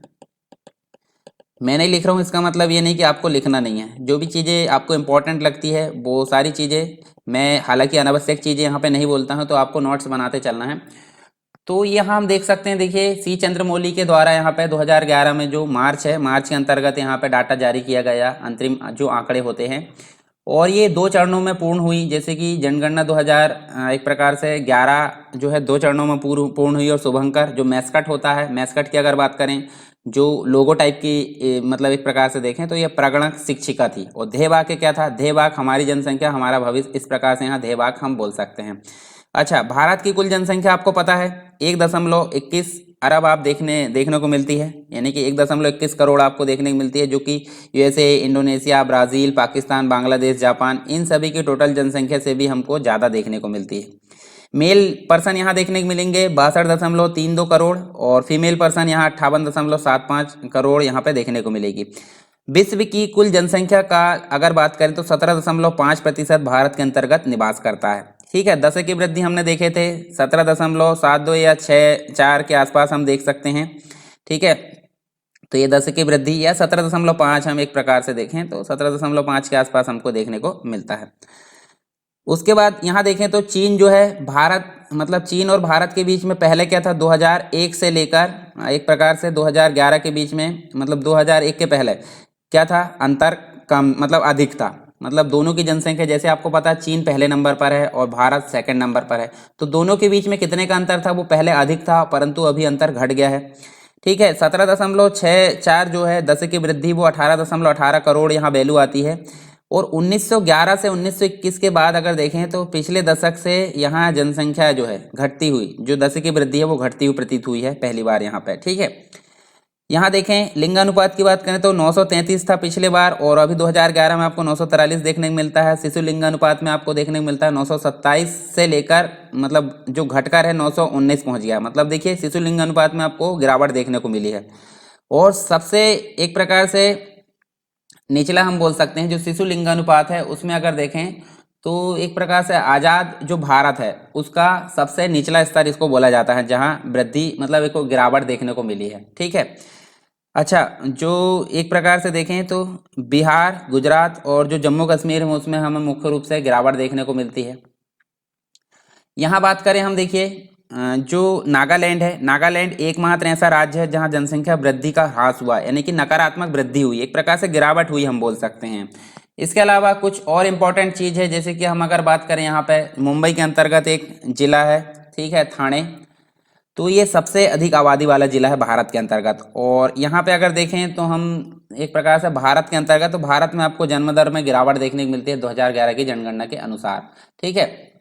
मैं नहीं लिख रहा हूँ इसका मतलब ये नहीं कि आपको लिखना नहीं है, जो भी चीज़ें आपको इंपॉर्टेंट लगती है वो सारी चीज़ें, मैं हालांकि अनावश्यक चीज़ें यहाँ पे नहीं बोलता हूँ, तो आपको नोट्स बनाते चलना है। तो यहाँ हम देख सकते हैं, देखिए सी चंद्रमौली के द्वारा यहाँ पे 2011 में जो मार्च है, मार्च के अंतर्गत यहाँ पे डाटा जारी किया गया, अंतरिम जो आंकड़े होते हैं, और ये 2 चरणों में पूर्ण हुई। जैसे कि जनगणना 2000 एक प्रकार से 11 जो है 2 चरणों में पूर्ण हुई, और शुभंकर जो मैस्कट होता है, मैस्कट की अगर बात करें, जो लोगो टाइप की मतलब एक प्रकार से देखें तो ये प्रगणक शिक्षिका थी, और ध्येय वाक्य क्या था, ध्येय वाक्य हमारी जनसंख्या हमारा भविष्य, इस प्रकार से यहाँ ध्येय वाक्य हम बोल सकते हैं। अच्छा, भारत की कुल जनसंख्या आपको पता है 1.21 अरब आप देखने को मिलती है, यानी कि 1.21 करोड़ आपको देखने को मिलती है, जो कि USA, Indonesia, Brazil, Pakistan, Bangladesh, Japan, इन सभी की टोटल जनसंख्या से भी हमको ज़्यादा देखने को मिलती है। मेल पर्सन यहाँ देखने को मिलेंगे 62.32 करोड़, और फीमेल पर्सन यहाँ 58.75 करोड़ यहाँ पे देखने को मिलेगी। विश्व की कुल जनसंख्या का अगर बात करें तो 17.5% भारत के अंतर्गत निवास करता है। ठीक है, 10 की वृद्धि हमने देखे थे 17.72 या 6.4 के आसपास हम देख सकते हैं। ठीक है, तो ये 10 की वृद्धि या 17.5 हम एक प्रकार से देखें तो 17.5 के आसपास हमको देखने को मिलता है। उसके बाद यहाँ देखें तो चीन जो है, भारत मतलब चीन और भारत के बीच में पहले क्या था, 2001 से लेकर एक प्रकार से 2011 के बीच में, मतलब 2001 के पहले क्या था, अंतर कम मतलब अधिक था। मतलब दोनों की जनसंख्या, जैसे आपको पता है चीन पहले नंबर पर है और भारत सेकंड नंबर पर है, तो दोनों के बीच में कितने का अंतर था, वो पहले अधिक था, परंतु अभी अंतर घट गया है। ठीक है, 17.64 जो है 10 की वृद्धि, वो 18.18 करोड़ यहाँ वैल्यू आती है। और 1911 से 1921 के बाद अगर देखें तो पिछले दशक से यहाँ जनसंख्या जो है घटती हुई, जो 10 की वृद्धि है वो घटती हुई प्रतीत हुई है पहली बार यहाँ पे। ठीक है, यहाँ देखें लिंगानुपात की बात करें तो 933 था पिछले बार, और अभी 2011 में आपको 943 देखने को मिलता है। शिशु लिंगानुपात में आपको देखने को मिलता है 927 से लेकर, मतलब जो घटकर है 919 पहुंच गया। मतलब देखिए शिशु लिंगानुपात में आपको गिरावट देखने को मिली है। और सबसे एक प्रकार से निचला हम बोल सकते हैं जो शिशु लिंगानुपात है, उसमें अगर देखें तो एक प्रकार से आज़ाद जो भारत है उसका सबसे निचला स्तर इसको बोला जाता है, जहां वृद्धि मतलब एक गिरावट देखने को मिली है। ठीक है, अच्छा, जो एक प्रकार से देखें तो बिहार, गुजरात और जो जम्मू कश्मीर है उसमें हमें मुख्य रूप से गिरावट देखने को मिलती है। यहाँ बात करें हम, देखिए जो नागालैंड है, नागालैंड एकमात्र ऐसा राज्य है जहाँ जनसंख्या वृद्धि का ह्रास हुआ, यानी कि नकारात्मक वृद्धि हुई, एक प्रकार से गिरावट हुई हम बोल सकते हैं। इसके अलावा कुछ और इम्पोर्टेंट चीज़ है, जैसे कि हम अगर बात करें यहाँ पे मुंबई के अंतर्गत एक जिला है, ठीक है, ठाणे, तो ये सबसे अधिक आबादी वाला जिला है भारत के अंतर्गत। और यहाँ पे अगर देखें तो हम एक प्रकार से भारत के अंतर्गत, तो भारत में आपको जन्म दर में गिरावट देखने को मिलती है 2011 की जनगणना के अनुसार। ठीक है,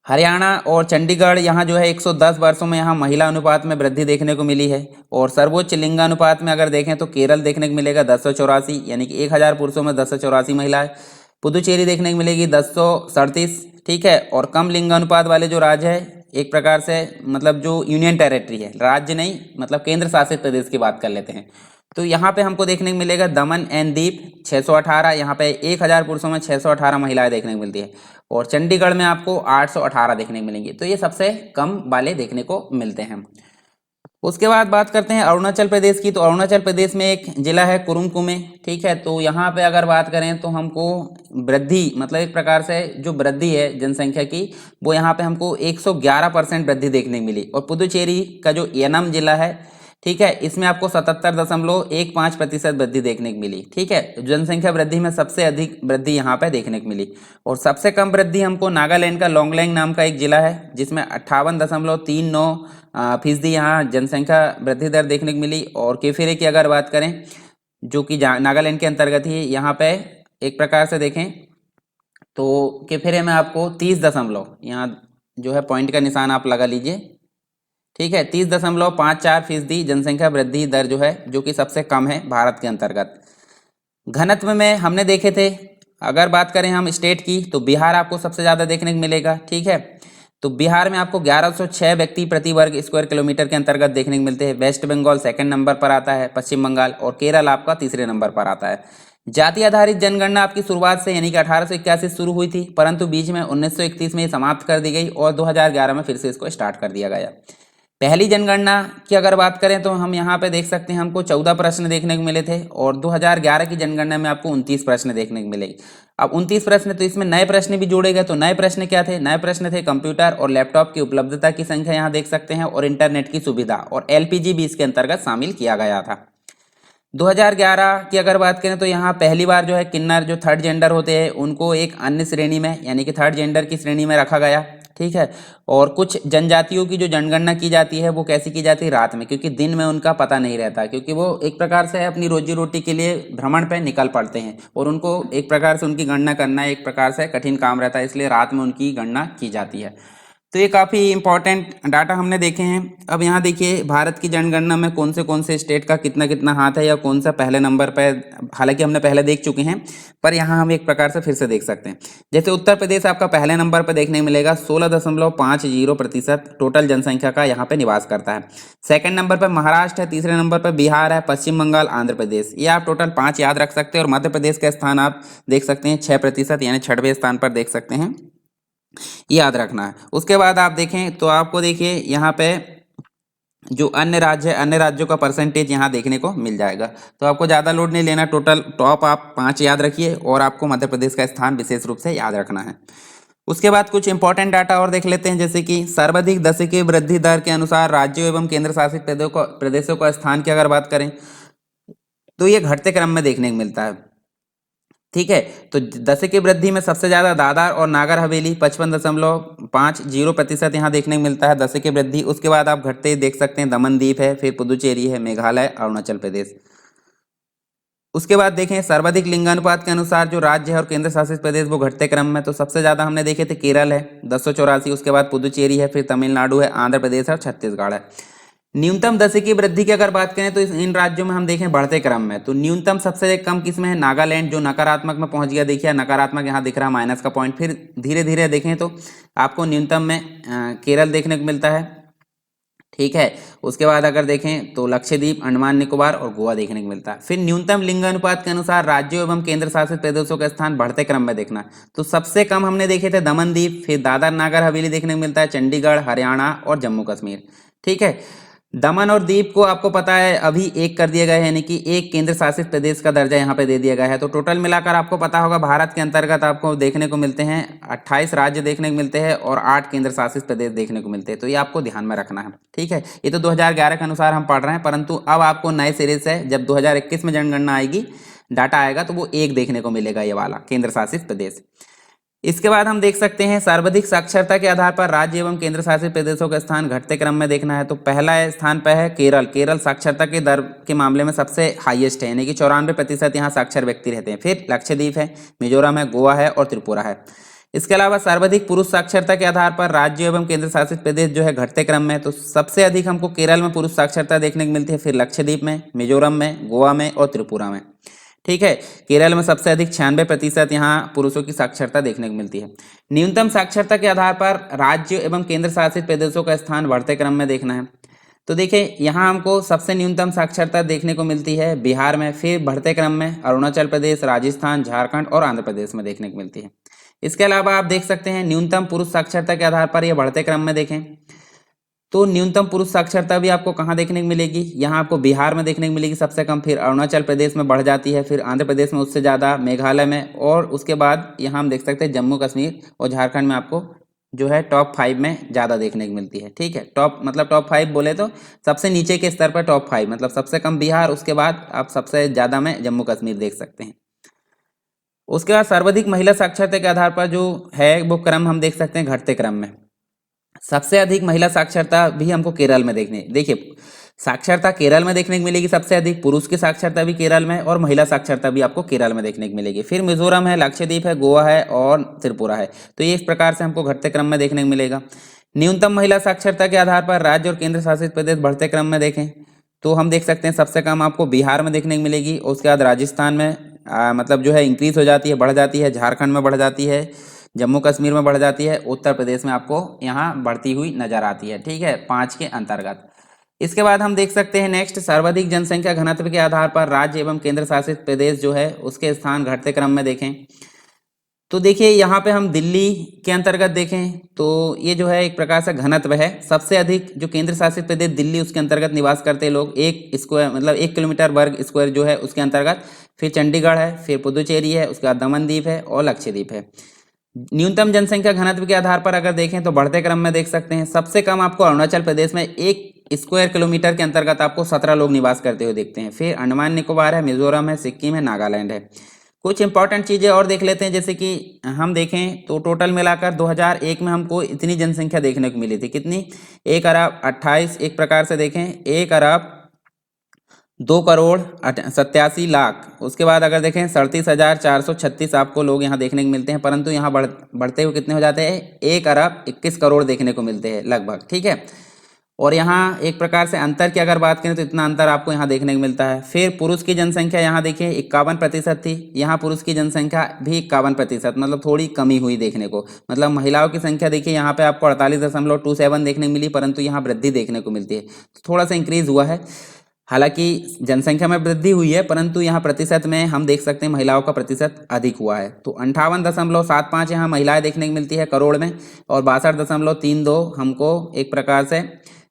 हरियाणा और चंडीगढ़ यहाँ जो है 110 वर्षों में यहाँ महिला अनुपात में वृद्धि देखने को मिली है। और सर्वोच्च लिंगानुपात में अगर देखें तो केरल देखने को मिलेगा 1084, यानी कि 1000 पुरुषों में 1084 महिलाएं। पुदुचेरी देखने को मिलेगी 1037। ठीक है, और कम लिंगानुपात वाले जो राज्य है, एक प्रकार से मतलब जो यूनियन टेरेटरी है, राज्य नहीं मतलब केंद्र शासित प्रदेश की बात कर लेते हैं, तो यहाँ पे हमको देखने को मिलेगा दमन एंड दीप 618, यहाँ पे 1000 पुरुषों में 618 महिलाएं देखने को मिलती है। और चंडीगढ़ में आपको 818 देखने को मिलेंगी। तो ये सबसे कम वाले देखने को मिलते हैं। उसके बाद बात करते हैं अरुणाचल प्रदेश की। तो अरुणाचल प्रदेश में एक जिला है कुरुंग कुमे। ठीक है, तो यहाँ पे अगर बात करें तो हमको वृद्धि मतलब एक प्रकार से जो वृद्धि है जनसंख्या की, वो यहाँ पे हमको 111% वृद्धि देखने को मिली। और पुदुचेरी का जो येनम जिला है, ठीक है, इसमें आपको 77.15% वृद्धि देखने को मिली। ठीक है, जनसंख्या वृद्धि में सबसे अधिक वृद्धि यहाँ पे देखने को मिली। और सबसे कम वृद्धि हमको नागालैंड का लोंगलेंग नाम का एक जिला है, जिसमें 58.39% यहाँ जनसंख्या वृद्धि दर देखने को मिली। और केफिरे की अगर बात करें, जो कि नागालैंड के अंतर्गत ही, यहाँ पे एक प्रकार से देखें तो केफिरे में आपको 30 दशमलव, यहाँ जो है पॉइंट का निशान आप लगा लीजिए। ठीक है, 30.54% जनसंख्या वृद्धि दर जो है, जो कि सबसे कम है भारत के अंतर्गत। घनत्व में हमने देखे थे, अगर बात करें हम स्टेट की, तो बिहार आपको सबसे ज़्यादा देखने को मिलेगा। ठीक है, तो बिहार में आपको 1106 व्यक्ति प्रति वर्ग स्क्वायर किलोमीटर के अंतर्गत देखने को मिलते हैं। वेस्ट बंगाल सेकंड नंबर पर आता है, पश्चिम बंगाल और केरल आपका तीसरे नंबर पर आता है। जाति आधारित जनगणना आपकी शुरुआत से यानी कि 1881 शुरू हुई थी, परंतु बीच में 1931 में समाप्त कर दी गई और 2011 में फिर से इसको स्टार्ट कर दिया गया। पहली जनगणना की अगर बात करें तो हम यहाँ पे देख सकते हैं, हमको 14 प्रश्न देखने को मिले थे और 2011 की जनगणना में आपको 29 प्रश्न देखने को मिलेगी। अब 29 प्रश्न, तो इसमें नए प्रश्न भी जोड़े गए। तो नए प्रश्न क्या थे? नए प्रश्न थे कंप्यूटर और लैपटॉप की उपलब्धता की संख्या यहाँ देख सकते हैं, और इंटरनेट की सुविधा, और एलपीजी भी इसके अंतर्गत शामिल किया गया था। 2011 की अगर बात करें तो यहाँ पहली बार जो है किन्नर, जो थर्ड जेंडर होते हैं, उनको एक अन्य श्रेणी में यानी कि थर्ड जेंडर की श्रेणी में रखा गया। ठीक है, और कुछ जनजातियों की जो जनगणना की जाती है वो कैसी की जाती है? रात में, क्योंकि दिन में उनका पता नहीं रहता, क्योंकि वो एक प्रकार से अपनी रोजी रोटी के लिए भ्रमण पे निकल पड़ते हैं और उनको एक प्रकार से उनकी गणना करना एक प्रकार से कठिन काम रहता है, इसलिए रात में उनकी गणना की जाती है। तो ये काफ़ी इंपॉर्टेंट डाटा हमने देखे हैं। अब यहाँ देखिए भारत की जनगणना में कौन से स्टेट का कितना कितना हाथ है या कौन सा पहले नंबर पर, हालांकि हमने पहले देख चुके हैं, पर यहाँ हम एक प्रकार से फिर से देख सकते हैं। जैसे उत्तर प्रदेश आपका पहले नंबर पर देखने को मिलेगा, 16.50% टोटल जनसंख्या का यहाँ पे निवास करता है। सेकंड नंबर पर महाराष्ट्र है, तीसरे नंबर पर बिहार है, पश्चिम बंगाल, आंध्र प्रदेश। ये आप टोटल 5 याद रख सकते हैं। और मध्य प्रदेश का स्थान आप देख सकते हैं 6% यानी 6वें स्थान पर देख सकते हैं, याद रखना है। उसके बाद आप देखें तो आपको देखिए यहाँ पे जो अन्य राज्य है, अन्य राज्यों का परसेंटेज यहाँ देखने को मिल जाएगा। तो आपको ज़्यादा लोड नहीं लेना, टोटल टॉप आप 5 याद रखिए और आपको मध्य प्रदेश का स्थान विशेष रूप से याद रखना है। उसके बाद कुछ इंपॉर्टेंट डाटा और देख लेते हैं, जैसे कि सर्वाधिक दशकीय वृद्धि दर के अनुसार राज्यों एवं केंद्र शासित प्रदेशों का स्थान की अगर बात करें तो ये घटते क्रम में देखने को मिलता है। ठीक है, तो दशकीय वृद्धि में सबसे ज्यादा दादर और नागर हवेली 55.50% यहाँ देखने को मिलता है दशकीय वृद्धि। उसके बाद आप घटते देख सकते हैं, दमन द्वीप है, फिर पुदुचेरी है, मेघालय, अरुणाचल प्रदेश। उसके बाद देखें सर्वाधिक लिंगानुपात के अनुसार जो राज्य है और केंद्र शासित प्रदेश वो घटते क्रम में, तो सबसे ज्यादा हमने देखे थे केरल है 1084, उसके बाद पुदुचेरी है, फिर तमिलनाडु है, आंध्र प्रदेश है और छत्तीसगढ़ है। न्यूनतम दशकीय वृद्धि की अगर बात करें तो इन राज्यों में हम देखें बढ़ते क्रम में, तो न्यूनतम सबसे कम किसमें है? नागालैंड, जो नकारात्मक में पहुंच गया। देखिए नकारात्मक यहाँ दिख रहा है माइनस का पॉइंट। फिर धीरे धीरे देखें तो आपको न्यूनतम में केरल देखने को मिलता है। ठीक है, उसके बाद अगर देखें तो लक्षद्वीप, अंडमान निकोबार और गोवा देखने को मिलता है। फिर न्यूनतम लिंगानुपात के अनुसार राज्यों एवं केंद्र शासित प्रदेशों का स्थान बढ़ते क्रम में देखना, तो सबसे कम हमने देखे थे दमन द्वीप, फिर दादर नागर हवेली देखने को मिलता है, चंडीगढ़, हरियाणा और जम्मू कश्मीर। ठीक है, दमन और दीव को आपको पता है अभी एक कर दिया गया है, यानी कि एक केंद्र शासित प्रदेश का दर्जा यहाँ पे दे दिया गया है। तो टोटल मिलाकर आपको पता होगा भारत के अंतर्गत आपको देखने को मिलते हैं 28 राज्य देखने को मिलते हैं और 8 केंद्र शासित प्रदेश देखने को मिलते हैं। तो ये आपको ध्यान में रखना है। ठीक है, ये तो 2011 के अनुसार हम पढ़ रहे हैं, परंतु अब आपको नए सिरे से जब 2021 में जनगणना आएगी, डाटा आएगा, तो वो एक देखने को मिलेगा, ये वाला केंद्र शासित प्रदेश। इसके बाद हम देख सकते हैं सर्वाधिक साक्षरता के आधार पर राज्य एवं केंद्र शासित प्रदेशों का स्थान घटते क्रम में देखना है, तो पहला स्थान पर है केरल। केरल साक्षरता के दर के मामले में सबसे हाईएस्ट है, यानी कि 94% यहाँ साक्षर व्यक्ति रहते हैं। फिर लक्षद्वीप है, मिजोरम है, गोवा है और त्रिपुरा है। इसके अलावा सर्वाधिक पुरुष साक्षरता के आधार पर राज्य एवं केंद्र शासित प्रदेश जो है घटते क्रम में, तो सबसे अधिक हमको केरल में पुरुष साक्षरता देखने को मिलती है, फिर लक्षद्वीप में, मिजोरम में, गोवा में और त्रिपुरा में। ठीक है, केरल में सबसे अधिक 96% यहाँ पुरुषों की साक्षरता देखने को मिलती है। न्यूनतम साक्षरता के आधार पर राज्य एवं केंद्र शासित प्रदेशों का स्थान बढ़ते क्रम में देखना है, तो देखिए यहाँ हमको सबसे न्यूनतम साक्षरता देखने को मिलती है बिहार में, फिर बढ़ते क्रम में अरुणाचल प्रदेश, राजस्थान, झारखंड और आंध्र प्रदेश में देखने को मिलती है। इसके अलावा आप देख सकते हैं न्यूनतम पुरुष साक्षरता के आधार पर यह बढ़ते क्रम में देखें तो न्यूनतम पुरुष साक्षरता भी आपको कहाँ देखने को मिलेगी? यहाँ आपको बिहार में देखने को मिलेगी सबसे कम, फिर अरुणाचल प्रदेश में बढ़ जाती है, फिर आंध्र प्रदेश में उससे ज़्यादा, मेघालय में, और उसके बाद यहाँ हम देख सकते हैं जम्मू कश्मीर और झारखंड में आपको जो है टॉप 5 में ज़्यादा देखने को मिलती है। ठीक है, टॉप मतलब टॉप 5 बोले तो सबसे नीचे के स्तर पर टॉप 5, मतलब सबसे कम बिहार, उसके बाद आप सबसे ज़्यादा में जम्मू कश्मीर देख सकते हैं। उसके बाद सर्वाधिक महिला साक्षरता के आधार पर जो है वो क्रम हम देख सकते हैं घटते क्रम में। सबसे अधिक महिला साक्षरता भी हमको केरल में देखिए साक्षरता केरल में देखने को मिलेगी सबसे अधिक, पुरुष की साक्षरता भी केरल में और महिला साक्षरता भी आपको केरल में देखने को मिलेगी। फिर मिजोरम है, लक्षद्वीप है, गोवा है और त्रिपुरा है। तो ये इस प्रकार से हमको घटते क्रम में देखने को मिलेगा। न्यूनतम महिला साक्षरता के आधार पर राज्य और केंद्र शासित प्रदेश बढ़ते क्रम में देखें तो हम देख सकते हैं सबसे कम आपको बिहार में देखने को मिलेगी, और उसके बाद राजस्थान में मतलब जो है इंक्रीज हो जाती है, बढ़ जाती है, झारखंड में बढ़ जाती है, जम्मू कश्मीर में बढ़ जाती है, उत्तर प्रदेश में आपको यहाँ बढ़ती हुई नजर आती है। ठीक है, 5 के अंतर्गत। इसके बाद हम देख सकते हैं नेक्स्ट, सर्वाधिक जनसंख्या घनत्व के आधार पर राज्य एवं केंद्र शासित प्रदेश जो है उसके स्थान घटते क्रम में देखें तो देखिए यहाँ पे हम दिल्ली के अंतर्गत देखें तो ये जो है एक प्रकार से घनत्व है, सबसे अधिक जो केंद्र शासित प्रदेश दिल्ली उसके अंतर्गत निवास करते हैं लोग, 1 स्क्वायर मतलब 1 किलोमीटर वर्ग स्क्वायर जो है उसके अंतर्गत। फिर चंडीगढ़ है, फिर पुदुचेरी है, उसके बाद दमन द्वीप है और लक्षद्वीप है। न्यूनतम जनसंख्या घनत्व के आधार पर अगर देखें तो बढ़ते क्रम में देख सकते हैं सबसे कम आपको अरुणाचल प्रदेश में 1 स्क्वायर किलोमीटर के अंतर्गत आपको 17 लोग निवास करते हुए देखते हैं। फिर अंडमान निकोबार है, मिजोरम है, सिक्किम है, नागालैंड है। कुछ इंपॉर्टेंट चीज़ें और देख लेते हैं, जैसे कि हम देखें तो टोटल मिलाकर 2001 में हमको इतनी जनसंख्या देखने को मिली थी, कितनी, 1 अरब 28, एक प्रकार से देखें 1 अरब 2 करोड़ 87 लाख। उसके बाद अगर देखें 37,436 आपको लोग यहाँ देखने को मिलते हैं, परंतु यहाँ बढ़ते हुए कितने हो जाते हैं, 1 अरब 21 करोड़ देखने को मिलते हैं लगभग। ठीक है, और यहाँ एक प्रकार से अंतर की अगर बात करें तो इतना अंतर आपको यहाँ देखने को मिलता है। फिर पुरुष की जनसंख्या यहाँ देखिए 51% थी, यहाँ पुरुष की जनसंख्या भी 51%, मतलब थोड़ी कमी हुई देखने को। मतलब महिलाओं की संख्या देखिए यहाँ पे आपको 48.27 देखने को मिली, परंतु यहाँ वृद्धि देखने को मिलती है, तो थोड़ा सा इंक्रीज हुआ है। हालांकि जनसंख्या में वृद्धि हुई है, परंतु यहाँ प्रतिशत में हम देख सकते हैं महिलाओं का प्रतिशत अधिक हुआ है। तो 58.75 यहाँ महिलाएं देखने को मिलती है करोड़ में, और 62.32 हमको एक प्रकार से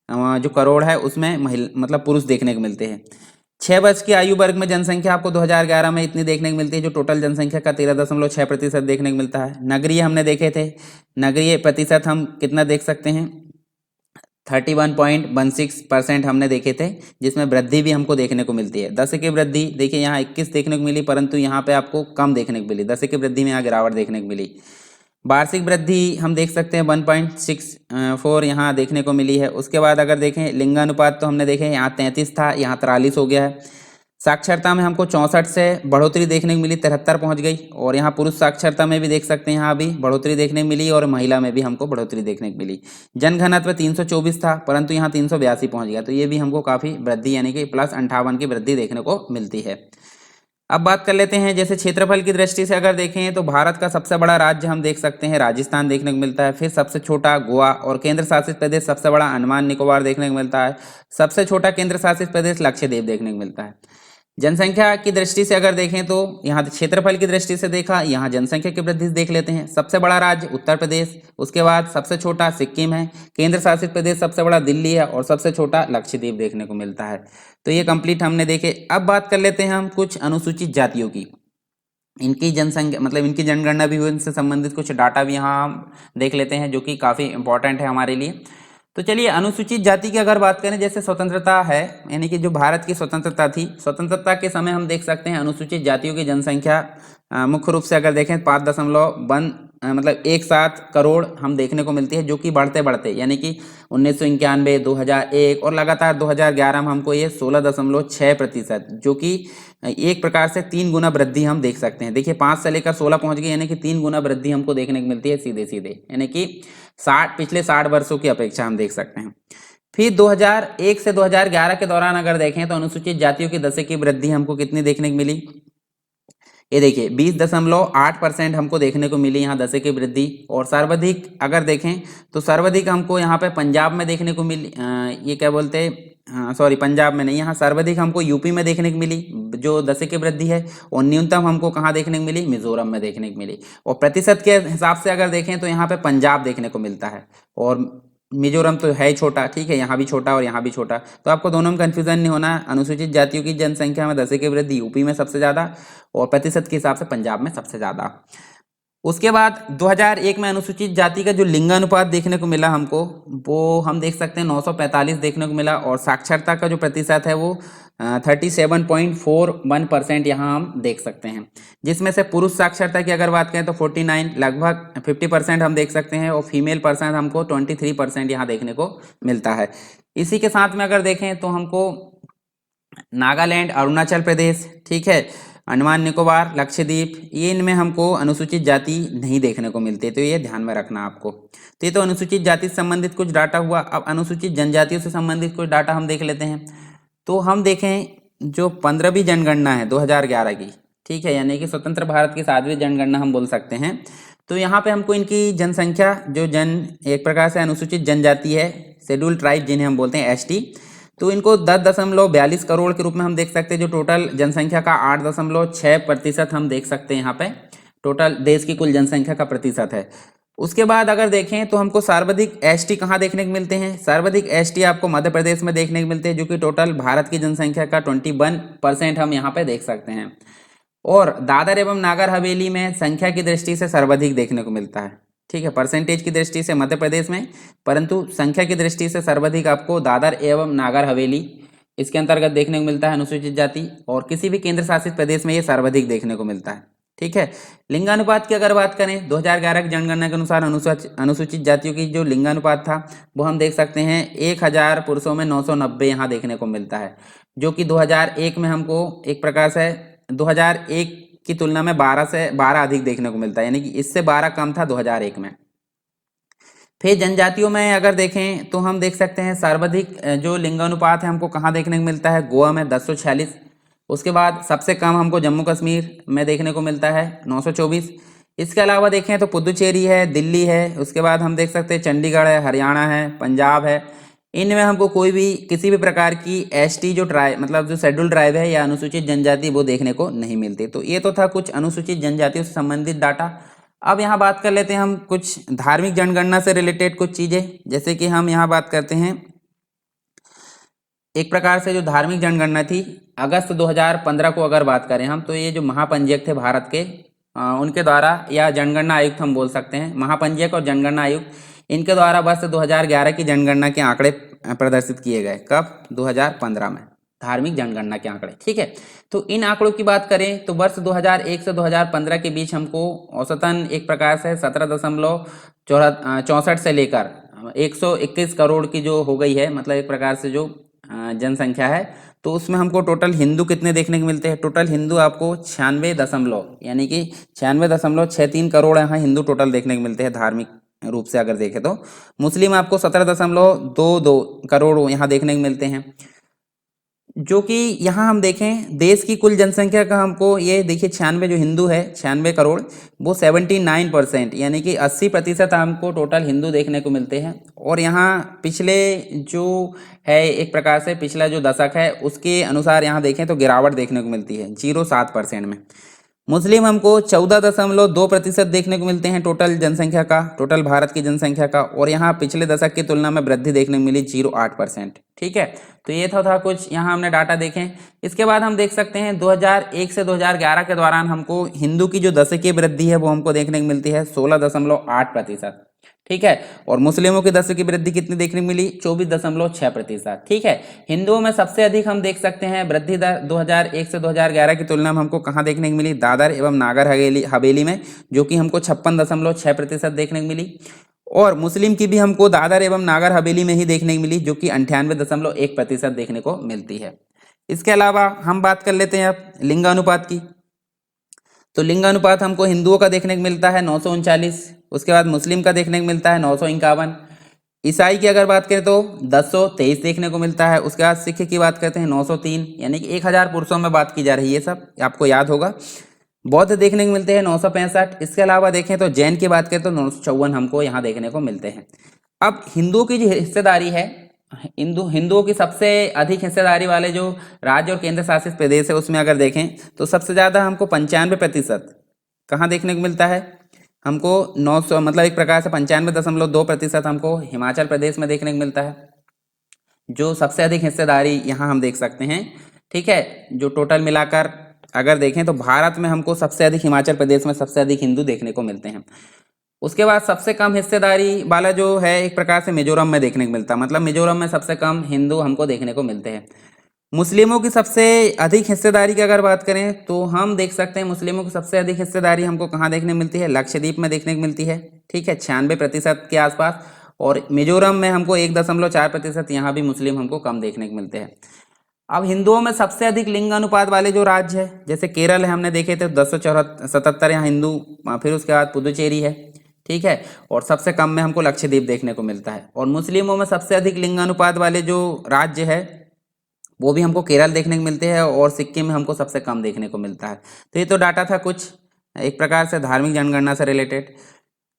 जो करोड़ है उसमें मतलब पुरुष देखने को मिलते हैं। 6 वर्ष की आयु वर्ग में जनसंख्या आपको 2011 में इतनी देखने को मिलती है, जो टोटल जनसंख्या का 13.6% देखने को मिलता है। नगरीय हमने देखे थे, नगरीय प्रतिशत हम कितना देख सकते हैं, 31.16% हमने देखे थे, जिसमें वृद्धि भी हमको देखने को मिलती है। 10 की वृद्धि देखिए यहाँ 21 देखने को मिली, परंतु यहाँ पे आपको कम देखने को मिली, 10 की वृद्धि में यहाँ गिरावट देखने को मिली। वार्षिक वृद्धि हम देख सकते हैं 1.64 यहाँ देखने को मिली है। उसके बाद अगर देखें लिंगानुपात तो हमने देखे यहाँ 33 था, यहाँ 43 हो गया है। साक्षरता में हमको 64 से बढ़ोतरी देखने को मिली, 73 पहुँच गई। और यहाँ पुरुष साक्षरता में भी देख सकते हैं, यहाँ भी बढ़ोतरी देखने को मिली, और महिला में भी हमको बढ़ोतरी देखने को मिली। जनघनत्व 324 था, परंतु यहाँ 382 पहुँच गया, तो ये भी हमको काफ़ी वृद्धि यानी कि +58 की वृद्धि देखने को मिलती है। अब बात कर लेते हैं, जैसे क्षेत्रफल की दृष्टि से अगर देखें तो भारत का सबसे बड़ा राज्य हम देख सकते हैं राजस्थान देखने को मिलता है, फिर सबसे छोटा गोवा, और केंद्र शासित प्रदेश सबसे बड़ा अंडमान निकोबार देखने को मिलता है, सबसे छोटा केंद्र शासित प्रदेश लक्षद्वीप देखने को मिलता है। जनसंख्या की दृष्टि से अगर देखें तो यहाँ क्षेत्रफल की दृष्टि से देखा, यहाँ जनसंख्या की वृद्धि देख लेते हैं। सबसे बड़ा राज्य उत्तर प्रदेश, उसके बाद सबसे छोटा सिक्किम है, केंद्र शासित प्रदेश सबसे बड़ा दिल्ली है, और सबसे छोटा लक्षद्वीप देखने को मिलता है। तो ये कंप्लीट हमने देखे। अब बात कर लेते हैं हम कुछ अनुसूचित जातियों की, इनकी जनसंख्या मतलब इनकी जनगणना भी हुई, इनसे संबंधित कुछ डाटा भी यहाँ हम देख लेते हैं, जो कि काफ़ी इंपॉर्टेंट है हमारे लिए। तो चलिए, अनुसूचित जाति की अगर बात करें, जैसे स्वतंत्रता है यानी कि जो भारत की स्वतंत्रता थी, स्वतंत्रता के समय हम देख सकते हैं अनुसूचित जातियों की जनसंख्या मुख्य रूप से अगर देखें 5.1 मतलब 17 करोड़ हम देखने को मिलती है, जो कि बढ़ते बढ़ते यानी कि 1991, 2001 और लगातार 2011 में हमको ये 16.6%, जो कि एक प्रकार से 3 गुना वृद्धि हम देख सकते हैं। देखिए 5 से लेकर 16 पहुंच गई, यानी कि 3 गुना वृद्धि हमको देखने को मिलती है सीधे सीधे, यानी कि पिछले 60 वर्षों की अपेक्षा हम देख सकते हैं। फिर 2001 से 2011 के दौरान अगर देखें तो अनुसूचित जातियों की 10 की वृद्धि हमको कितनी देखने को मिली, ये देखिए 20.8% हमको देखने को मिली यहाँ 10 की वृद्धि। और सर्वाधिक अगर देखें तो सर्वाधिक हमको यहाँ पे पंजाब में देखने को मिली, ये क्या बोलते हैं, सॉरी पंजाब में नहीं, यहाँ सर्वाधिक हमको यूपी में देखने को मिली जो 10 की वृद्धि है, और न्यूनतम हमको कहाँ देखने को मिली, मिजोरम में देखने को मिली। और प्रतिशत के हिसाब से अगर देखें तो यहाँ पे पंजाब देखने को मिलता है, और मिजोरम तो है छोटा, ठीक है, यहाँ भी छोटा और यहाँ भी छोटा, तो आपको दोनों में कन्फ्यूजन नहीं होना। अनुसूचित जातियों की जनसंख्या में 10 की वृद्धि यूपी में सबसे ज़्यादा, और प्रतिशत के हिसाब से पंजाब में सबसे ज़्यादा। उसके बाद 2001 में अनुसूचित जाति का जो लिंगानुपात देखने को मिला हमको, वो हम देख सकते हैं 945 देखने को मिला, और साक्षरता का जो प्रतिशत है वो 37.41% यहाँ हम देख सकते हैं, जिसमें से पुरुष साक्षरता की अगर बात करें तो 49 लगभग 50% हम देख सकते हैं, और फीमेल परसेंट हमको 23% यहाँ देखने को मिलता है। इसी के साथ में अगर देखें तो हमको नागालैंड, अरुणाचल प्रदेश, ठीक है, अंडमान निकोबार, लक्षद्वीप, ये इनमें हमको अनुसूचित जाति नहीं देखने को मिलती है, तो ये ध्यान में रखना आपको। तो ये तो अनुसूचित जाति से संबंधित कुछ डाटा हुआ। अब अनुसूचित जनजातियों से संबंधित कुछ डाटा हम देख लेते हैं। तो हम देखें जो 15वीं जनगणना है 2011 की, ठीक है, यानी कि स्वतंत्र भारत की 7वीं जनगणना हम बोल सकते हैं। तो यहाँ पे हमको इनकी जनसंख्या जो एक प्रकार से अनुसूचित जनजाति है, शेड्यूल ट्राइब जिन्हें हम बोलते हैं एसटी, तो इनको 10.42 करोड़ के रूप में हम देख सकते हैं। जो टोटल जनसंख्या का 8.6% हम देख सकते हैं यहाँ पे, टोटल देश की कुल जनसंख्या का प्रतिशत है। उसके बाद अगर देखें तो हमको सर्वाधिक एसटी कहाँ देखने को मिलते हैं? सर्वाधिक एसटी आपको मध्य प्रदेश में देखने को मिलते हैं, जो कि टोटल भारत की जनसंख्या का 21% हम यहाँ पे देख सकते हैं। और दादर एवं नागर हवेली में संख्या की दृष्टि से सर्वाधिक देखने को मिलता है, ठीक है, परसेंटेज की दृष्टि से मध्य प्रदेश में, परंतु संख्या की दृष्टि से सर्वाधिक आपको दादर एवं नागर हवेली इसके अंतर्गत देखने को मिलता है अनुसूचित जाति, और किसी भी केंद्र शासित प्रदेश में ये सर्वाधिक देखने को मिलता है, ठीक है। लिंगानुपात की अगर बात करें 2011 की जनगणना के अनुसार अनुसूचित जातियों की जो लिंगानुपात था वो हम देख सकते हैं 1000 पुरुषों में 990 यहाँ देखने को मिलता है, जो कि 2001 में हमको एक प्रकार से 2001 की तुलना में 12 अधिक देखने को मिलता है, यानी कि इससे 12 कम था 2001 में। फिर जनजातियों में अगर देखें तो हम देख सकते हैं सर्वाधिक जो लिंगानुपात है हमको कहाँ देखने को मिलता है? गोवा में 1046। उसके बाद सबसे कम हमको जम्मू कश्मीर में देखने को मिलता है 924। इसके अलावा देखें तो पुदुचेरी है, दिल्ली है, उसके बाद हम देख सकते हैं चंडीगढ़ है, हरियाणा है, पंजाब है। इनमें हमको कोई भी किसी भी प्रकार की एसटी जो ट्राइब मतलब जो शेड्यूल ट्राइब है या अनुसूचित जनजाति वो देखने को नहीं मिलती। तो ये तो था कुछ अनुसूचित जनजातियों से संबंधित डाटा। अब यहाँ बात कर लेते हैं हम कुछ धार्मिक जनगणना से रिलेटेड कुछ चीज़ें, जैसे कि हम यहाँ बात करते हैं एक प्रकार से जो धार्मिक जनगणना थी अगस्त 2015 को अगर बात करें हम, तो ये जो महापंजीयक थे भारत के उनके द्वारा, या जनगणना आयुक्त हम बोल सकते हैं, महापंजीयक और जनगणना आयुक्त, इनके द्वारा वर्ष 2011 की जनगणना के आंकड़े प्रदर्शित किए गए। कब? 2015 में, धार्मिक जनगणना के आंकड़े, ठीक है। तो इन आंकड़ों की बात करें तो वर्ष 2001 से 2015 के बीच हमको औसतन एक प्रकार से 17.64 से लेकर 121 करोड़ की जो हो गई है, मतलब एक प्रकार से जो जनसंख्या है, तो उसमें हमको टोटल हिंदू कितने देखने को मिलते हैं? टोटल हिंदू आपको 96.63 करोड़ यहाँ हिंदू टोटल देखने को मिलते हैं धार्मिक रूप से अगर देखें तो। मुस्लिम आपको 17.22 करोड़ यहाँ देखने को मिलते हैं, जो कि यहाँ हम देखें देश की कुल जनसंख्या का हमको ये देखिए 96 जो हिंदू है 96 करोड़, वो 79%, यानी कि 80% हमको टोटल हिंदू देखने को मिलते हैं। और यहाँ पिछले जो है एक प्रकार से पिछला जो दशक है उसके अनुसार यहाँ देखें तो गिरावट देखने को मिलती है 0.7% में। मुस्लिम हमको 14.2% देखने को मिलते हैं टोटल जनसंख्या का, टोटल भारत की जनसंख्या का, और यहाँ पिछले दशक की तुलना में वृद्धि देखने को मिली 0.8%, ठीक है। तो ये था कुछ यहाँ हमने डाटा देखें। इसके बाद हम देख सकते हैं 2001 से 2011 के दौरान हमको हिंदू की जो दशकीय वृद्धि है वो हमको देखने को मिलती है 16.8%, ठीक है। और मुस्लिमों की दशकीय वृद्धि कितनी देखने को मिली? 24.6%, ठीक है। हिंदुओं में सबसे अधिक हम देख सकते हैं वृद्धि दर 2001 से 2011 की तुलना में हमको कहाँ देखने को मिली? दादर एवं नागर हवेली में, जो कि हमको 56.6% देखने को मिली। और मुस्लिम की भी हमको दादर एवं नागर हवेली में ही देखने को मिली, जो कि 98.1% देखने को मिलती है। इसके अलावा हम बात कर लेते हैं अब लिंगानुपात की। तो लिंगानुपात हमको हिंदुओं का देखने को मिलता है 939, उसके बाद मुस्लिम का देखने को मिलता है 951, ईसाई की अगर बात करें तो 1023 देखने को मिलता है। उसके बाद सिख की बात करते हैं 903, यानी कि 1000 पुरुषों में बात की जा रही है, सब आपको याद होगा। बौद्ध देखने को मिलते हैं 965। इसके अलावा देखें तो जैन की बात करें तो 954 हमको यहाँ देखने को मिलते हैं। अब हिंदुओं की जो हिस्सेदारी है, हिंदुओं की सबसे अधिक हिस्सेदारी वाले जो राज्य और केंद्र शासित प्रदेश है उसमें अगर देखें तो सबसे ज़्यादा हमको 95% कहाँ देखने को मिलता है? हमको 900 मतलब एक प्रकार से 95.2% हमको हिमाचल प्रदेश में देखने को मिलता है, जो सबसे अधिक हिस्सेदारी यहाँ हम देख सकते हैं, ठीक है। जो टोटल मिलाकर अगर देखें तो भारत में हमको सबसे अधिक हिमाचल प्रदेश में सबसे अधिक हिंदू देखने को मिलते हैं। उसके बाद सबसे कम हिस्सेदारी वाला जो है एक प्रकार से मिजोरम में देखने को मिलता है, मतलब मिजोरम में सबसे कम हिंदू हमको देखने को मिलते हैं। मुस्लिमों की सबसे अधिक हिस्सेदारी की अगर बात करें तो हम देख सकते हैं मुस्लिमों की सबसे अधिक हिस्सेदारी हमको कहाँ देखने को मिलती है? लक्षद्वीप में देखने को मिलती है, ठीक है, 96% के आसपास। और मिजोरम में हमको 1.4% यहाँ भी मुस्लिम हमको कम देखने को मिलते हैं। अब हिंदुओं में सबसे अधिक लिंग अनुपात वाले जो राज्य है, जैसे केरल है, हमने देखे थे 1077 यहाँ हिंदू, फिर उसके बाद पुदुचेरी है, ठीक है, और सबसे कम में हमको लक्षद्वीप देखने को मिलता है। और मुस्लिमों में सबसे अधिक लिंग अनुपात वाले जो राज्य है वो भी हमको केरल देखने को मिलते हैं, और सिक्किम में हमको सबसे कम देखने को मिलता है। तो ये तो डाटा था कुछ एक प्रकार से धार्मिक जनगणना से रिलेटेड।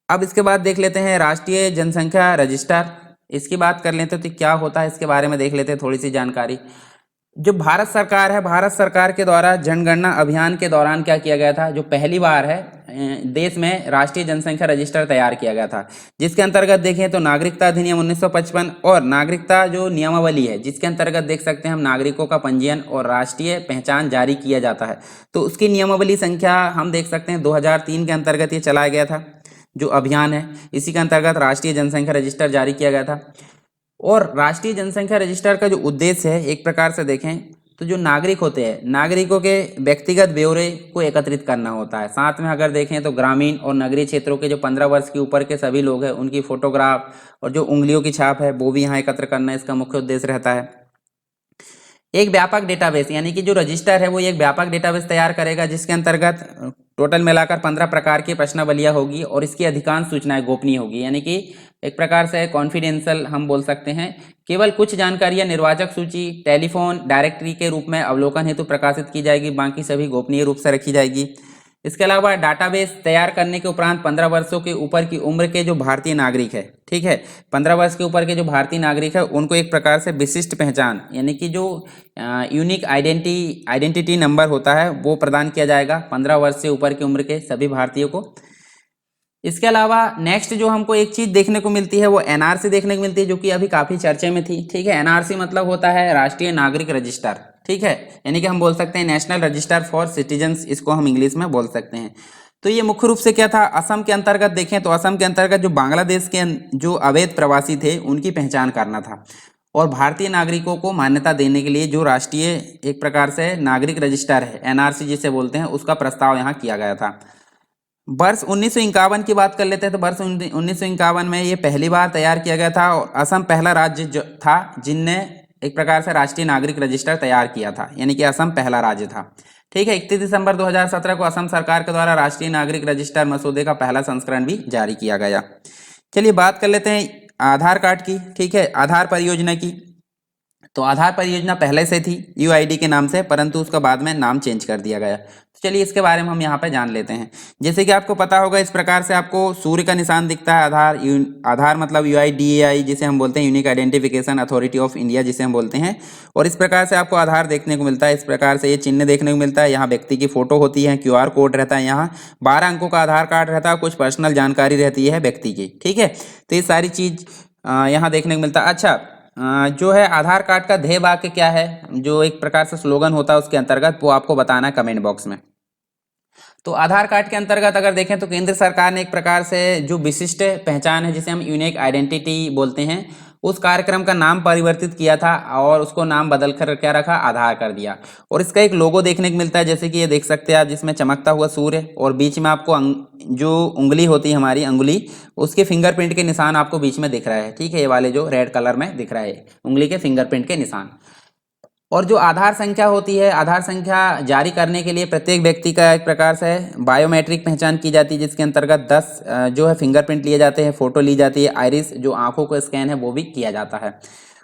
अब इसके बाद देख लेते हैं राष्ट्रीय जनसंख्या रजिस्टर, इसकी बात कर लेते हैं तो क्या होता है इसके बारे में देख लेते हैं थोड़ी सी जानकारी। जो भारत सरकार है, भारत सरकार के द्वारा जनगणना अभियान के दौरान क्या किया गया था, जो पहली बार है देश में राष्ट्रीय जनसंख्या रजिस्टर तैयार किया गया था, जिसके अंतर्गत देखें तो नागरिकता अधिनियम 1955 और नागरिकता जो नियमावली है, जिसके अंतर्गत देख सकते हैं हम नागरिकों का पंजीयन और राष्ट्रीय पहचान जारी किया जाता है, तो उसकी नियमावली संख्या हम देख सकते हैं 2003 के अंतर्गत ये चलाया गया था जो अभियान है, इसी के अंतर्गत राष्ट्रीय जनसंख्या रजिस्टर जारी किया गया था। और राष्ट्रीय जनसंख्या रजिस्टर का जो उद्देश्य है एक प्रकार से देखें तो जो नागरिक होते हैं, नागरिकों के व्यक्तिगत ब्यौरे को एकत्रित करना होता है। साथ में अगर देखें तो ग्रामीण और नगरीय क्षेत्रों के जो 15 वर्ष के ऊपर के सभी लोग हैं उनकी फोटोग्राफ और जो उंगलियों की छाप है वो भी यहाँ एकत्र करना इसका मुख्य उद्देश्य रहता है। एक व्यापक डेटाबेस, यानी कि जो रजिस्टर है वो एक व्यापक डेटाबेस तैयार करेगा, जिसके अंतर्गत टोटल मिलाकर 15 प्रकार की प्रश्नावलियां होगी और इसकी अधिकांश सूचनाएं गोपनीय होगी, यानी कि एक प्रकार से कॉन्फिडेंशियल हम बोल सकते हैं। केवल कुछ जानकारियां निर्वाचक सूची, टेलीफोन डायरेक्टरी के रूप में अवलोकन हेतु प्रकाशित की जाएगी, बाकी सभी गोपनीय रूप से रखी जाएगी। इसके अलावा डाटाबेस तैयार करने के उपरांत 15 वर्षों के ऊपर की उम्र के जो भारतीय नागरिक है, ठीक है, 15 वर्ष के ऊपर के जो भारतीय नागरिक है उनको एक प्रकार से विशिष्ट पहचान, यानी कि जो यूनिक आइडेंटिटी नंबर होता है वो प्रदान किया जाएगा 15 वर्ष से ऊपर की उम्र के सभी भारतीयों को। इसके अलावा नेक्स्ट जो हमको एक चीज देखने को मिलती है वो एनआरसी देखने को मिलती है, जो कि अभी काफी चर्चे में थी, ठीक है। एनआरसी मतलब होता है राष्ट्रीय नागरिक रजिस्टर, ठीक है, यानी कि हम बोल सकते हैं नेशनल रजिस्टर फॉर सिटीजन्स, इसको हम इंग्लिश में बोल सकते हैं। तो ये मुख्य रूप से क्या था, असम के अंतर्गत देखें तो असम के अंतर्गत जो बांग्लादेश के जो अवैध प्रवासी थे उनकी पहचान करना था, और भारतीय नागरिकों को मान्यता देने के लिए जो राष्ट्रीय एक प्रकार से नागरिक रजिस्टर है, एनआरसी जिसे बोलते हैं, उसका प्रस्ताव यहाँ किया गया था। वर्ष 1951 की बात कर लेते हैं तो वर्ष 1951 में ये पहली बार तैयार किया गया था, और असम पहला राज्य था जिनने एक प्रकार से राष्ट्रीय नागरिक रजिस्टर तैयार किया था, यानी कि असम पहला राज्य था, ठीक है। 31 दिसंबर 2017 को असम सरकार के द्वारा राष्ट्रीय नागरिक रजिस्टर मसौदे का पहला संस्करण भी जारी किया गया। चलिए बात कर लेते हैं आधार कार्ड की, ठीक है, आधार परियोजना की। तो आधार परियोजना पहले से थी यूआईडी के नाम से, परंतु उसका बाद में नाम चेंज कर दिया गया। तो चलिए इसके बारे में हम यहाँ पे जान लेते हैं। जैसे कि आपको पता होगा इस प्रकार से आपको सूर्य का निशान दिखता है। आधार मतलब यूआईडीएआई जिसे हम बोलते हैं, unique identification authority of India जिसे हम बोलते हैं, और इस प्रकार से आपको आधार देखने को मिलता है। इस प्रकार से ये चिन्ह देखने को मिलता है, यहाँ व्यक्ति की फोटो होती है, क्यूआर कोड रहता है, यहाँ 12 अंकों का आधार कार्ड रहता है, कुछ पर्सनल जानकारी रहती है व्यक्ति की, ठीक है। तो ये सारी चीज यहाँ देखने को मिलता है। अच्छा, जो है आधार कार्ड का ध्येय वाक्य क्या है, जो एक प्रकार से स्लोगन होता है उसके अंतर्गत, वो आपको बताना है कमेंट बॉक्स में। तो आधार कार्ड के अंतर्गत अगर देखें तो केंद्र सरकार ने एक प्रकार से जो विशिष्ट पहचान है जिसे हम यूनिक आइडेंटिटी बोलते हैं, उस कार्यक्रम का नाम परिवर्तित किया था और उसको नाम बदल कर क्या रखा, आधार कर दिया। और इसका एक लोगो देखने को मिलता है, जैसे कि ये देख सकते हैं आप, जिसमें चमकता हुआ सूर्य और बीच में आपको जो उंगली होती है हमारी अंगुली, उसके फिंगरप्रिंट के निशान आपको बीच में दिख रहा है, ठीक है, ये वाले जो रेड कलर में दिख रहा है उंगली के फिंगरप्रिंट के निशान। और जो आधार संख्या होती है, आधार संख्या जारी करने के लिए प्रत्येक व्यक्ति का एक प्रकार से बायोमेट्रिक पहचान की जाती है, जिसके अंतर्गत 10 जो है फिंगरप्रिंट लिए जाते हैं, फोटो ली जाती है, आइरिस जो आंखों को स्कैन है वो भी किया जाता है।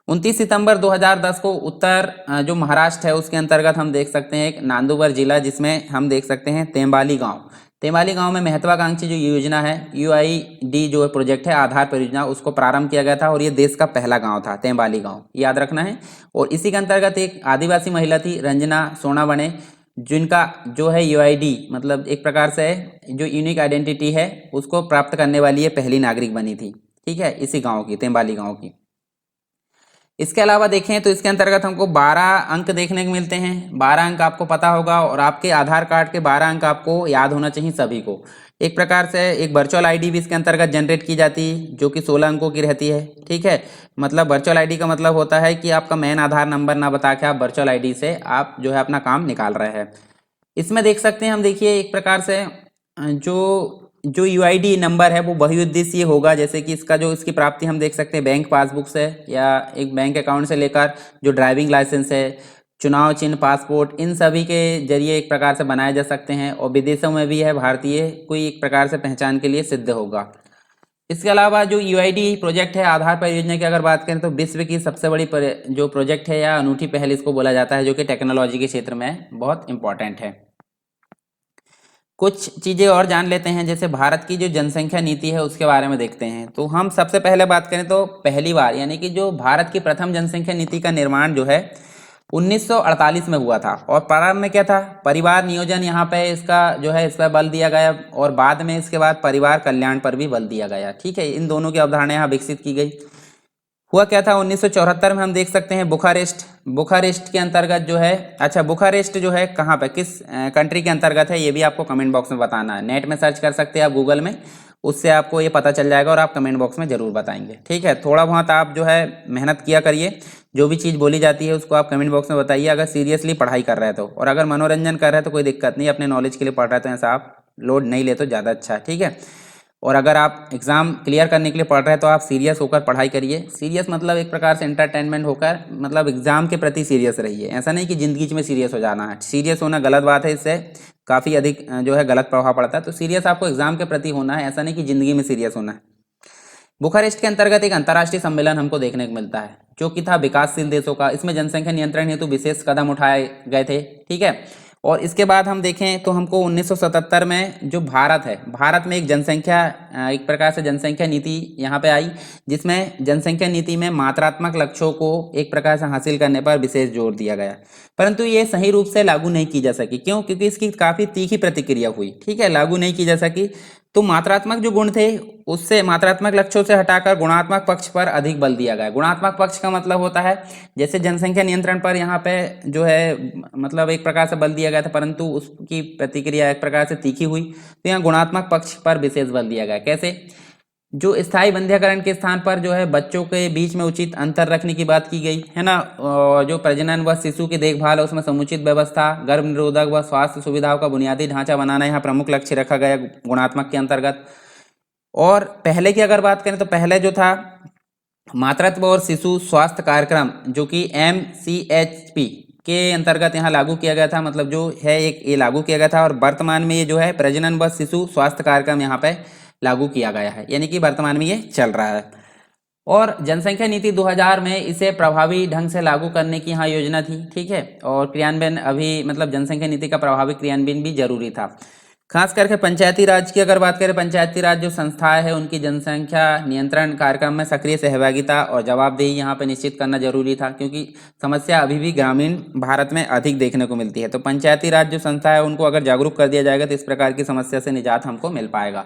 29 सितंबर 2010 को उत्तर जो महाराष्ट्र है उसके अंतर्गत हम देख सकते हैं एक नांदुबर जिला, जिसमें हम देख सकते हैं तेंबाली गांव में महत्वाकांक्षी जो योजना है यूआईडी जो प्रोजेक्ट है आधार परियोजना, उसको प्रारंभ किया गया था, और ये देश का पहला गांव था तेंबाली गांव, याद रखना है। और इसी के अंतर्गत एक आदिवासी महिला थी रंजना सोनावणे, जिनका जो है यूआईडी मतलब एक प्रकार से जो यूनिक आइडेंटिटी है उसको प्राप्त करने वाली ये पहली नागरिक बनी थी, ठीक है, इसी गाँव की, तेंबाली गाँव की। इसके अलावा देखें तो इसके अंतर्गत हमको 12 अंक देखने को मिलते हैं। 12 अंक आपको पता होगा, और आपके आधार कार्ड के 12 अंक आपको याद होना चाहिए सभी को। एक प्रकार से एक वर्चुअल आईडी भी इसके अंतर्गत जनरेट की जाती है, जो कि 16 अंकों की रहती है, ठीक है। मतलब वर्चुअल आईडी का मतलब होता है कि आपका मेन आधार नंबर ना बता के आप वर्चुअल आईडी से आप जो है अपना काम निकाल रहे हैं। इसमें देख सकते हैं हम, देखिए एक प्रकार से जो यूआईडी नंबर है वो बहुउद्देशीय होगा, जैसे कि इसका जो इसकी प्राप्ति हम देख सकते हैं बैंक पासबुक से, या एक बैंक अकाउंट से लेकर जो ड्राइविंग लाइसेंस है, चुनाव चिन्ह, पासपोर्ट, इन सभी के जरिए एक प्रकार से बनाए जा सकते हैं और विदेशों में भी है भारतीय कोई एक प्रकार से पहचान के लिए सिद्ध होगा। इसके अलावा जो यूआईडी प्रोजेक्ट है, आधार परियोजना की अगर बात करें तो विश्व की सबसे बड़ी जो प्रोजेक्ट है या अनूठी पहल इसको बोला जाता है, जो कि टेक्नोलॉजी के क्षेत्र में बहुत इंपॉर्टेंट है। कुछ चीज़ें और जान लेते हैं, जैसे भारत की जो जनसंख्या नीति है उसके बारे में देखते हैं। तो हम सबसे पहले बात करें तो पहली बार यानी कि जो भारत की प्रथम जनसंख्या नीति का निर्माण जो है 1948 में हुआ था। और प्रारंभ में क्या था, परिवार नियोजन यहाँ पे इसका जो है इस पर बल दिया गया और बाद में इसके बाद परिवार कल्याण पर भी बल दिया गया। ठीक है, इन दोनों की अवधारणा यहाँ विकसित की गई। हुआ क्या था 1974 में, हम देख सकते हैं बुखारेस्ट के अंतर्गत जो है, अच्छा बुखारेस्ट जो है कहाँ पे, किस कंट्री के अंतर्गत है, ये भी आपको कमेंट बॉक्स में बताना है। नेट में सर्च कर सकते हैं आप गूगल में, उससे आपको ये पता चल जाएगा और आप कमेंट बॉक्स में जरूर बताएंगे। ठीक है, थोड़ा बहुत आप जो है मेहनत किया करिए, जो भी चीज़ बोली जाती है उसको आप कमेंट बॉक्स में बताइए, अगर सीरियसली पढ़ाई कर रहे हैं तो। और अगर मनोरंजन कर रहे हैं तो कोई दिक्कत नहीं, अपने नॉलेज के लिए पढ़ रहे हैं तो ऐसा आप लोड नहीं ले तो ज़्यादा अच्छा है। ठीक है, और अगर आप एग्ज़ाम क्लियर करने के लिए पढ़ रहे हैं तो आप सीरियस होकर पढ़ाई करिए। सीरियस मतलब एक प्रकार से एंटरटेनमेंट होकर, मतलब एग्ज़ाम के प्रति सीरियस रहिए। ऐसा नहीं कि ज़िंदगी में सीरियस हो जाना है, सीरियस होना गलत बात है, इससे काफ़ी अधिक जो है गलत प्रभाव पड़ता है। तो सीरियस आपको एग्ज़ाम के प्रति होना है, ऐसा नहीं कि ज़िंदगी में सीरियस होना है। बुखारेस्ट के अंतर्गत एक अंतर्राष्ट्रीय सम्मेलन हमको देखने को मिलता है जो कि था विकासशील देशों का। इसमें जनसंख्या नियंत्रण हेतु विशेष कदम उठाए गए थे। ठीक है, और इसके बाद हम देखें तो हमको 1977 में जो भारत है, भारत में एक जनसंख्या एक प्रकार से जनसंख्या नीति यहाँ पे आई, जिसमें जनसंख्या नीति में मात्रात्मक लक्ष्यों को एक प्रकार से हासिल करने पर विशेष जोर दिया गया, परंतु ये सही रूप से लागू नहीं की जा सकी। क्यों? क्योंकि इसकी काफ़ी तीखी प्रतिक्रिया हुई। ठीक है, लागू नहीं की जा सकी। तो मात्रात्मक जो गुण थे उससे, मात्रात्मक लक्ष्यों से हटाकर गुणात्मक पक्ष पर अधिक बल दिया गया। गुणात्मक पक्ष का मतलब होता है, जैसे जनसंख्या नियंत्रण पर यहाँ पे जो है मतलब एक प्रकार से बल दिया गया था, परंतु उसकी प्रतिक्रिया एक प्रकार से तीखी हुई, तो यहाँ गुणात्मक पक्ष पर विशेष बल दिया गया। कैसे? जो स्थायी बंध्याकरण के स्थान पर जो है बच्चों के बीच में उचित अंतर रखने की बात की गई है ना, और जो प्रजनन व शिशु की देखभाल है उसमें समुचित व्यवस्था, गर्भ निरोधक व स्वास्थ्य सुविधाओं का बुनियादी ढांचा बनाना यहाँ प्रमुख लक्ष्य रखा गया गुणात्मक के अंतर्गत। और पहले की अगर बात करें तो पहले जो था मातृत्व और शिशु स्वास्थ्य कार्यक्रम, जो कि MCHP के अंतर्गत यहाँ लागू किया गया था, मतलब जो है एक ये लागू किया गया था। और वर्तमान में ये जो है प्रजनन व शिशु स्वास्थ्य कार्यक्रम यहाँ पे लागू किया गया है, यानी कि वर्तमान में ये चल रहा है। और जनसंख्या नीति 2000 में इसे प्रभावी ढंग से लागू करने की यहाँ योजना थी। ठीक है, और क्रियान्वयन अभी मतलब जनसंख्या नीति का प्रभावी क्रियान्वयन भी जरूरी था। खास करके पंचायती राज की अगर बात करें, पंचायती राज जो संस्थाएं है उनकी जनसंख्या नियंत्रण कार्यक्रम में सक्रिय सहभागिता और जवाबदेही यहाँ पे निश्चित करना जरूरी था, क्योंकि समस्या अभी भी ग्रामीण भारत में अधिक देखने को मिलती है। तो पंचायती राज जो संस्था है उनको अगर जागरूक कर दिया जाएगा तो इस प्रकार की समस्या से निजात हमको मिल पाएगा।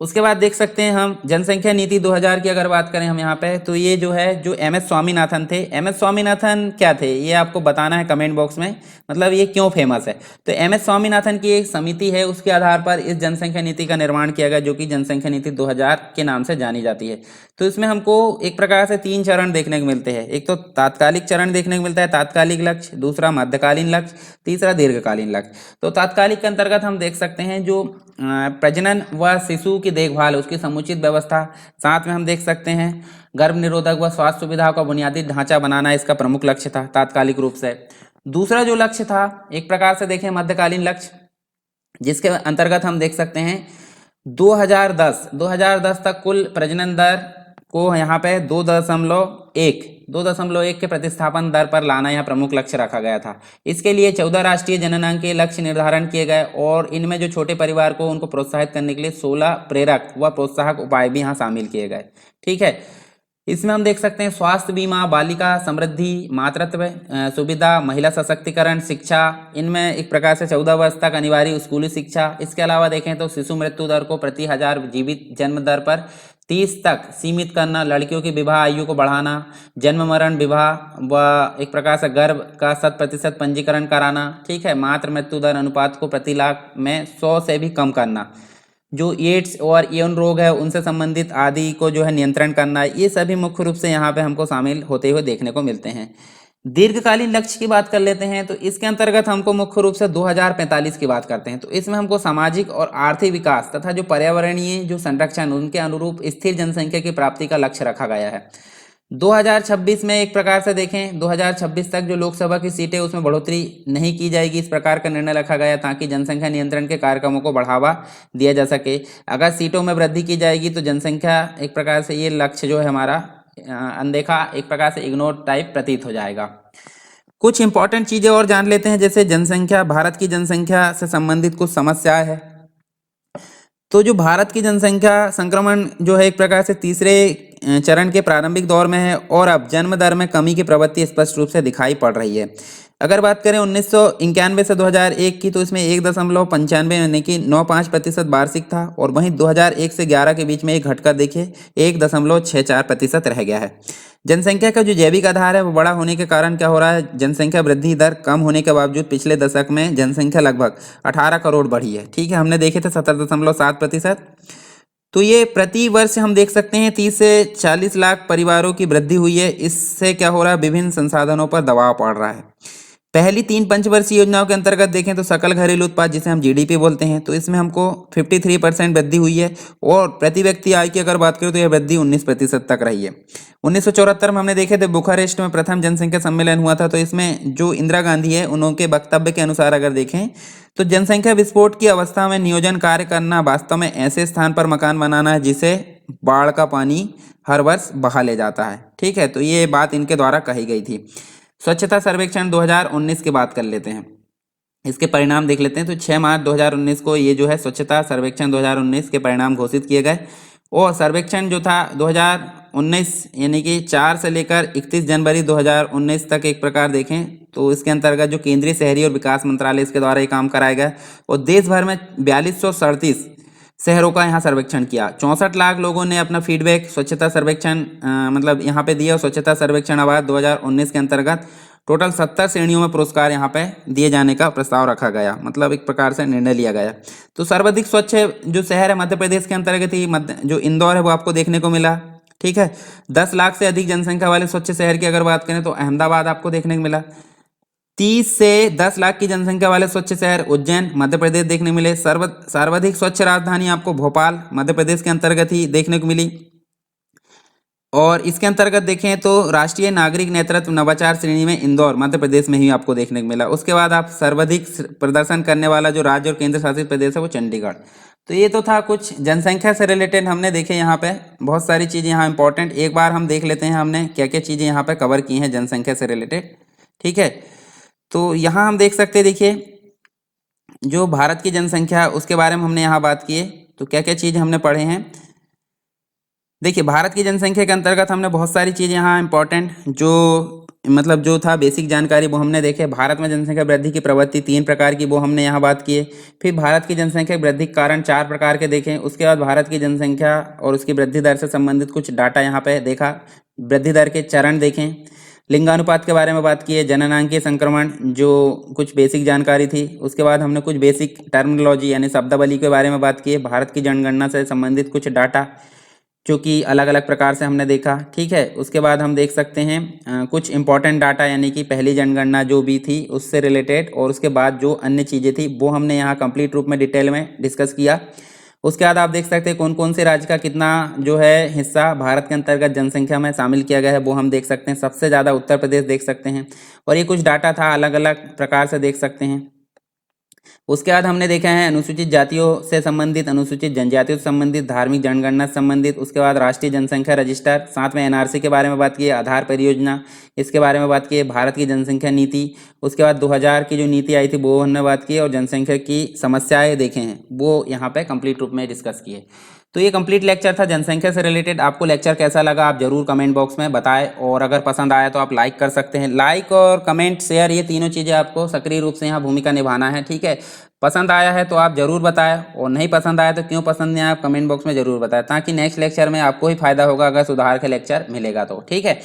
उसके बाद देख सकते हैं हम जनसंख्या नीति 2000 की अगर बात करें हम यहाँ पे, तो ये जो है जो MS स्वामीनाथन थे, MS स्वामीनाथन क्या थे ये आपको बताना है कमेंट बॉक्स में, मतलब ये क्यों फेमस है। तो MS स्वामीनाथन की एक समिति है, उसके आधार पर इस जनसंख्या नीति का निर्माण किया गया, जो कि जनसंख्या नीति 2000 के नाम से जानी जाती है। तो इसमें हमको एक प्रकार से 3 चरण देखने को मिलते हैं। एक तो तात्कालिक चरण देखने को मिलता है, तात्कालिक लक्ष्य, दूसरा मध्यकालीन लक्ष्य, तीसरा दीर्घकालीन लक्ष्य। तो तात्कालिक के अंतर्गत हम देख सकते हैं जो प्रजनन व शिशु की देखभाल उसकी समुचित व्यवस्था, साथ में हम देख सकते हैं गर्भ निरोधक व स्वास्थ्य सुविधाओं का बुनियादी ढांचा बनाना इसका प्रमुख लक्ष्य था तात्कालिक रूप से। दूसरा जो लक्ष्य था एक प्रकार से देखें मध्यकालीन लक्ष्य, जिसके अंतर्गत हम देख सकते हैं 2010 तक कुल प्रजनन दर को यहाँ पे 2.1 के प्रतिस्थापन दर पर लाना यह प्रमुख लक्ष्य रखा गया था। इसके लिए 14 राष्ट्रीय जननांक के लक्ष्य निर्धारण किए गए और इनमें जो छोटे परिवार को उनको प्रोत्साहित करने के लिए 16 प्रेरक व प्रोत्साहक उपाय भी यहाँ शामिल किए गए। ठीक है, इसमें हम देख सकते हैं स्वास्थ्य बीमा, बालिका समृद्धि, मातृत्व सुविधा, महिला सशक्तिकरण, शिक्षा, इनमें एक प्रकार से 14 वर्ष तक अनिवार्य स्कूली शिक्षा। इसके अलावा देखें तो शिशु मृत्यु दर को प्रति 1000 जीवित जन्म दर पर 30 तक सीमित करना, लड़कियों की विवाह आयु को बढ़ाना, जन्म मरण विवाह व एक प्रकार से गर्भ का 100% पंजीकरण कराना। ठीक है, मातृ मृत्यु दर अनुपात को प्रति लाख में 100 से भी कम करना, जो एड्स और यौन रोग है उनसे संबंधित आदि को जो है नियंत्रण करना, ये सभी मुख्य रूप से यहाँ पे हमको शामिल होते हुए देखने को मिलते हैं। दीर्घकालीन लक्ष्य की बात कर लेते हैं, तो इसके अंतर्गत हमको मुख्य रूप से 2045 की बात करते हैं। तो इसमें हमको सामाजिक और आर्थिक विकास तथा जो पर्यावरणीय जो संरक्षण उनके अनुरूप स्थिर जनसंख्या की प्राप्ति का लक्ष्य रखा गया है। 2026 में एक प्रकार से देखें 2026 तक जो लोकसभा की सीटें उसमें बढ़ोतरी नहीं की जाएगी, इस प्रकार का निर्णय रखा गया ताकि जनसंख्या नियंत्रण के कार्यक्रमों को बढ़ावा दिया जा सके। अगर सीटों में वृद्धि की जाएगी तो जनसंख्या एक प्रकार से ये लक्ष्य जो है हमारा अनदेखा, एक प्रकार से इग्नोर टाइप प्रतीत हो जाएगा। कुछ इंपॉर्टेंट चीजें और जान लेते हैं, जैसे जनसंख्या, भारत की जनसंख्या से संबंधित कुछ समस्याएं हैं। तो जो भारत की जनसंख्या संक्रमण जो है एक प्रकार से तीसरे चरण के प्रारंभिक दौर में है और अब जन्म दर में कमी की प्रवृत्ति स्पष्ट रूप से दिखाई पड़ रही है। अगर बात करें 1991 से 2001 की, तो इसमें 1.95 यानी कि 9.5% वार्षिक था, और वहीं 2001 से 11 के बीच में एक घटकर देखिए 1.64% रह गया है। जनसंख्या का जो जैविक आधार है वो बड़ा होने के कारण क्या हो रहा है, जनसंख्या वृद्धि दर कम होने के बावजूद पिछले दशक में जनसंख्या लगभग 18 करोड़ बढ़ी है। ठीक है, हमने देखे थे 17.7%। तो ये प्रति वर्ष हम देख सकते हैं 30 से 40 लाख परिवारों की वृद्धि हुई है। इससे क्या हो रहा है, विभिन्न संसाधनों पर दबाव पड़ रहा है। पहली 3 पंचवर्षीय योजनाओं के अंतर्गत देखें तो सकल घरेलू उत्पाद, जिसे हम जीडीपी बोलते हैं, तो इसमें हमको 53% वृद्धि हुई है, और प्रति व्यक्ति आय की अगर बात करें तो यह वृद्धि 19% तक रही है। 1974 में हमने देखे थे बुखारेस्ट में प्रथम जनसंख्या सम्मेलन हुआ था, तो इसमें जो इंदिरा गांधी है उनके वक्तव्य के अनुसार अगर देखें तो जनसंख्या विस्फोट की अवस्था में नियोजन कार्य करना वास्तव में ऐसे स्थान पर मकान बनाना है जिसे बाढ़ का पानी हर वर्ष बहा ले जाता है। ठीक है, तो ये बात इनके द्वारा कही गई थी। स्वच्छता सर्वेक्षण 2019 की बात कर लेते हैं, इसके परिणाम देख लेते हैं। तो 6 मार्च 2019 को ये जो है स्वच्छता सर्वेक्षण 2019 के परिणाम घोषित किए गए, और सर्वेक्षण जो था 2019 यानी कि 4 से लेकर 31 जनवरी 2019 तक एक प्रकार देखें तो इसके अंतर्गत जो केंद्रीय शहरी और विकास मंत्रालय इसके द्वारा ये काम कराया गया, और देश भर में 4237 शहरों का यहाँ सर्वेक्षण किया। 64 लाख लोगों ने अपना फीडबैक स्वच्छता सर्वेक्षण मतलब यहाँ पे दिया, और स्वच्छता सर्वेक्षण अवार्ड 2019 के अंतर्गत टोटल 70 श्रेणियों में पुरस्कार यहाँ पे दिए जाने का प्रस्ताव रखा गया, मतलब एक प्रकार से निर्णय लिया गया। तो सर्वाधिक स्वच्छ जो शहर है मध्य प्रदेश के अंतर्गत ही जो इंदौर है वो आपको देखने को मिला। ठीक है, 10 लाख से अधिक जनसंख्या वाले स्वच्छ शहर की अगर बात करें तो अहमदाबाद आपको देखने को मिला। 30 से 10 लाख की जनसंख्या वाले स्वच्छ शहर उज्जैन मध्य प्रदेश देखने मिले। सर्वाधिक स्वच्छ राजधानी आपको भोपाल मध्य प्रदेश के अंतर्गत ही देखने को मिली। और इसके अंतर्गत देखें तो राष्ट्रीय नागरिक नेतृत्व नवाचार श्रेणी में इंदौर मध्य प्रदेश में ही आपको देखने को मिला। उसके बाद आप सर्वाधिक प्रदर्शन करने वाला जो राज्य और केंद्र शासित प्रदेश है वो चंडीगढ़। तो ये तो था कुछ जनसंख्या से रिलेटेड हमने देखे, यहाँ पे बहुत सारी चीज़ें यहाँ इंपॉर्टेंट एक बार हम देख लेते हैं हमने क्या क्या चीज़ें यहाँ पे कवर की हैं जनसंख्या से रिलेटेड। ठीक है, तो यहाँ हम देख सकते हैं, देखिए जो भारत की जनसंख्या उसके बारे में हमने यहाँ बात की है, तो क्या क्या चीज़ हमने पढ़े हैं। देखिए भारत की जनसंख्या के अंतर्गत हमने बहुत सारी चीज़ यहाँ इंपॉर्टेंट जो मतलब जो था बेसिक जानकारी वो हमने देखे। भारत में जनसंख्या वृद्धि की प्रवृत्ति 3 प्रकार की वो हमने यहाँ बात की है। फिर भारत की जनसंख्या वृद्धि के कारण 4 प्रकार के देखें। उसके बाद भारत की जनसंख्या और उसकी वृद्धि दर से संबंधित कुछ डाटा यहाँ पे देखा, वृद्धि दर के चरण देखें, लिंगानुपात के बारे में बात की है, जननांकीय संक्रमण जो कुछ बेसिक जानकारी थी। उसके बाद हमने कुछ बेसिक टर्मिनोलॉजी यानी शब्दावली के बारे में बात की है, भारत की जनगणना से संबंधित कुछ डाटा जो कि अलग अलग प्रकार से हमने देखा। ठीक है, उसके बाद हम देख सकते हैं कुछ इंपॉर्टेंट डाटा यानी कि पहली जनगणना जो भी थी उससे रिलेटेड, और उसके बाद जो अन्य चीज़ें थी वो हमने यहाँ कंप्लीट रूप में डिटेल में डिस्कस किया। उसके बाद आप देख सकते हैं कौन कौन से राज्य का कितना जो है हिस्सा भारत के अंतर्गत जनसंख्या में शामिल किया गया है वो हम देख सकते हैं। सबसे ज़्यादा उत्तर प्रदेश देख सकते हैं, और ये कुछ डाटा था अलग अलग प्रकार से देख सकते हैं। उसके बाद हमने देखा है अनुसूचित जातियों से संबंधित, अनुसूचित जनजातियों से संबंधित, धार्मिक जनगणना से संबंधित। उसके बाद राष्ट्रीय जनसंख्या रजिस्टर, साथ में एनआरसी के बारे में बात की है, आधार परियोजना इसके बारे में बात की है, भारत की जनसंख्या नीति। उसके बाद 2000 की जो नीति आई थी वो हमने बात की, और जनसंख्या की समस्याएं देखे हैं वो यहाँ पे कंप्लीट रूप में डिस्कस किए। तो ये कंप्लीट लेक्चर था जनसंख्या से रिलेटेड। आपको लेक्चर कैसा लगा आप जरूर कमेंट बॉक्स में बताएं, और अगर पसंद आया तो आप लाइक कर सकते हैं। लाइक और कमेंट शेयर ये तीनों चीज़ें आपको सक्रिय रूप से यहाँ भूमिका निभाना है। ठीक है, पसंद आया है तो आप जरूर बताएं, और नहीं पसंद आया तो क्यों पसंद नहीं आया आप कमेंट बॉक्स में जरूर बताएं, ताकि नेक्स्ट लेक्चर में आपको ही फायदा होगा अगर सुधार के लेक्चर मिलेगा तो। ठीक है,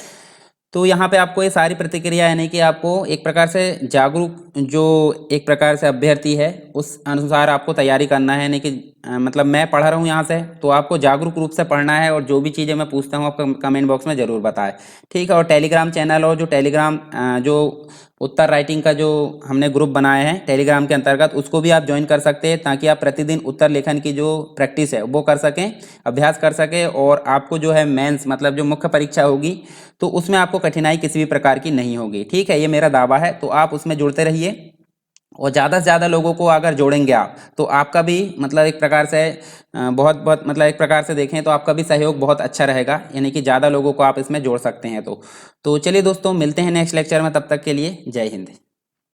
तो यहाँ पे आपको ये सारी प्रतिक्रिया यानी कि आपको एक प्रकार से जागरूक जो एक प्रकार से अभ्यर्थी है उस अनुसार आपको तैयारी करना है। यानी कि मतलब मैं पढ़ रहा हूँ यहाँ से, तो आपको जागरूक रूप से पढ़ना है, और जो भी चीज़ें मैं पूछता हूँ आप कमेंट बॉक्स में ज़रूर बताएं। ठीक है, और टेलीग्राम चैनल और जो टेलीग्राम जो उत्तर राइटिंग का जो हमने ग्रुप बनाया है टेलीग्राम के अंतर्गत, उसको भी आप ज्वाइन कर सकते हैं, ताकि आप प्रतिदिन उत्तर लेखन की जो प्रैक्टिस है वो कर सकें, अभ्यास कर सकें, और आपको जो है मेंस मतलब जो मुख्य परीक्षा होगी तो उसमें आपको कठिनाई किसी भी प्रकार की नहीं होगी। ठीक है, ये मेरा दावा है। तो आप उसमें जुड़ते रहिए, और ज़्यादा से ज़्यादा लोगों को अगर जोड़ेंगे आप तो आपका भी मतलब एक प्रकार से बहुत बहुत मतलब एक प्रकार से देखें तो आपका भी सहयोग बहुत अच्छा रहेगा, यानी कि ज़्यादा लोगों को आप इसमें जोड़ सकते हैं। तो चलिए दोस्तों, मिलते हैं नेक्स्ट लेक्चर में, तब तक के लिए जय हिंद।